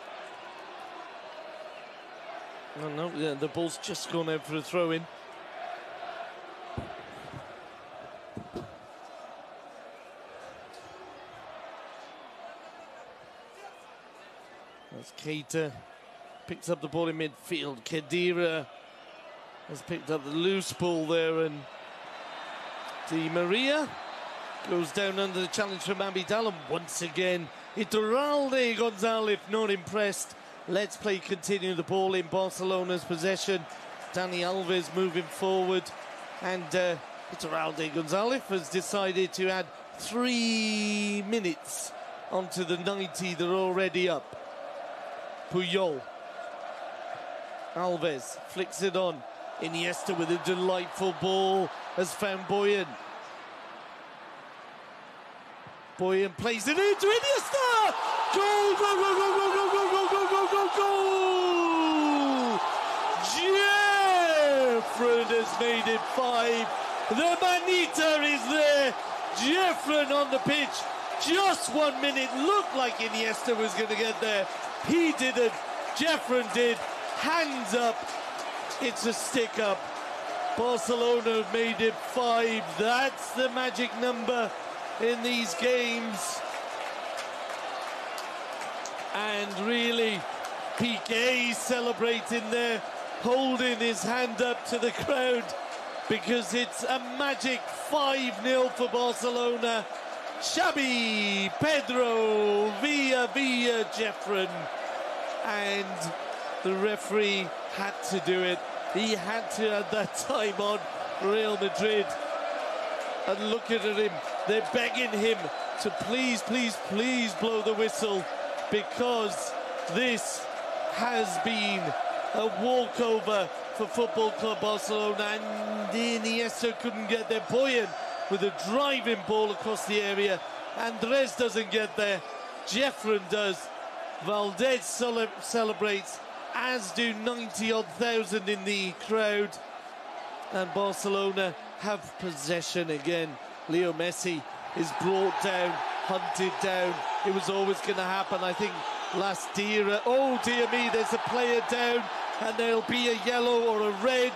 Oh no, the ball's just gone out for a throw-in. As Keita picks up the ball in midfield, Khedira has picked up the loose ball there, and Di Maria goes down under the challenge from Abidal, and once again Iturralde Gonzalez not impressed. Let's play continue, the ball in Barcelona's possession. Dani Alves moving forward, and Iturralde Gonzalez has decided to add 3 minutes onto the 90 that are already up. Puyol. Alves flicks it on. Iniesta with a delightful ball has found Boyan. Boyan plays it into Iniesta! Goal! Goal! Goal! Goal! Goal! Goal! Goal! Goal! Goal! Goal! Goal! Jeffren has made it 5. The Manita is there. Jeffren on the pitch. Just 1 minute. Looked like Iniesta was going to get there. He didn't. Jeffren did. Hands up. It's a stick up. Barcelona have made it 5. That's the magic number in these games. And really, Piqué celebrating there, holding his hand up to the crowd, because it's a magic 5-0 for Barcelona. Xabi, Pedro, Villa, Jeffren. And the referee had to do it. He had to add that time on Real Madrid. And look at him. They're begging him to please, please, please blow the whistle, because this has been a walkover for Football Club Barcelona. And Iniesta couldn't get there. Boyan with a driving ball across the area. Andres doesn't get there. Jeffren does. Valdez celebrates, as do 90-odd thousand in the crowd. And Barcelona have possession again. Leo Messi is brought down, hunted down. It was always going to happen, I think, last year. Oh, dear me, there's a player down, and there'll be a yellow or a red.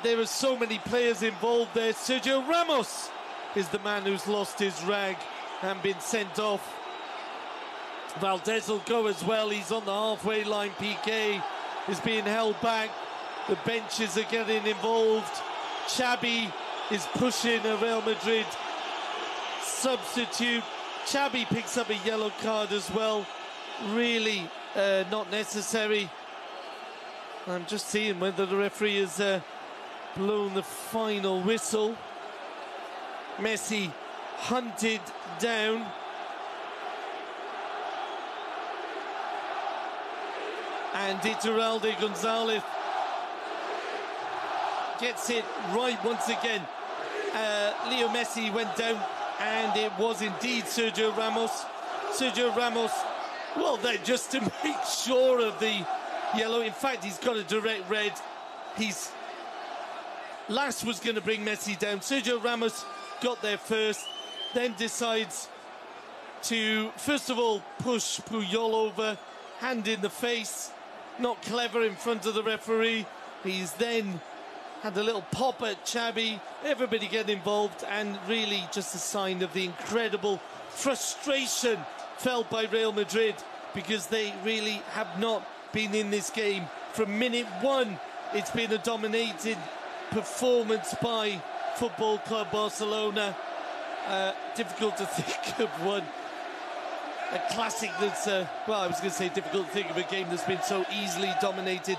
There are so many players involved there. Sergio Ramos is the man who's lost his rag and been sent off. Valdez will go as well. He's on the halfway line. Piqué is being held back. The benches are getting involved. Xabi is pushing a Real Madrid substitute. Xabi picks up a yellow card as well. Really not necessary. I'm just seeing whether the referee has blown the final whistle. Messi hunted down. And Iturralde Gonzalez gets it right once again. Leo Messi went down, and it was indeed Sergio Ramos. Sergio Ramos, well, then just to make sure of the yellow. In fact, he's got a direct red. Last was going to bring Messi down. Sergio Ramos got there first, then decides to, first of all, push Puyol over, hand in the face. Not clever in front of the referee. He's then had a little pop at Xabi. Everybody get involved, and really just a sign of the incredible frustration felt by Real Madrid, because they really have not been in this game from minute one. It's been a dominated performance by Football Club Barcelona. Difficult to think of one. A classic that's, well, I was going to say difficult to think of a game that's been so easily dominated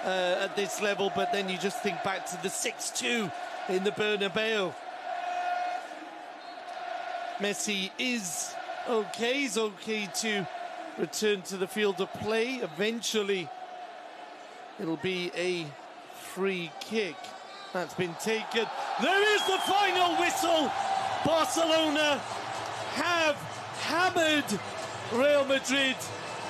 at this level, but then you just think back to the 6-2 in the Bernabeu. Messi is okay. He's okay to return to the field of play. Eventually, it'll be a free kick. That's been taken. There is the final whistle. Barcelona have hammered Real Madrid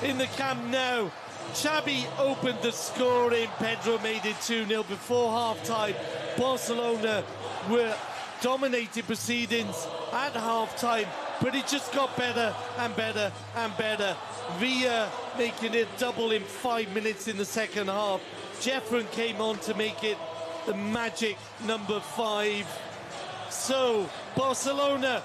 in the Camp Nou. Xabi opened the scoring. Pedro made it 2-0 before half-time. Barcelona were dominating proceedings at half-time, but it just got better and better and better. Villa making it double in 5 minutes in the second half. Jeffren came on to make it the magic number 5. So, Barcelona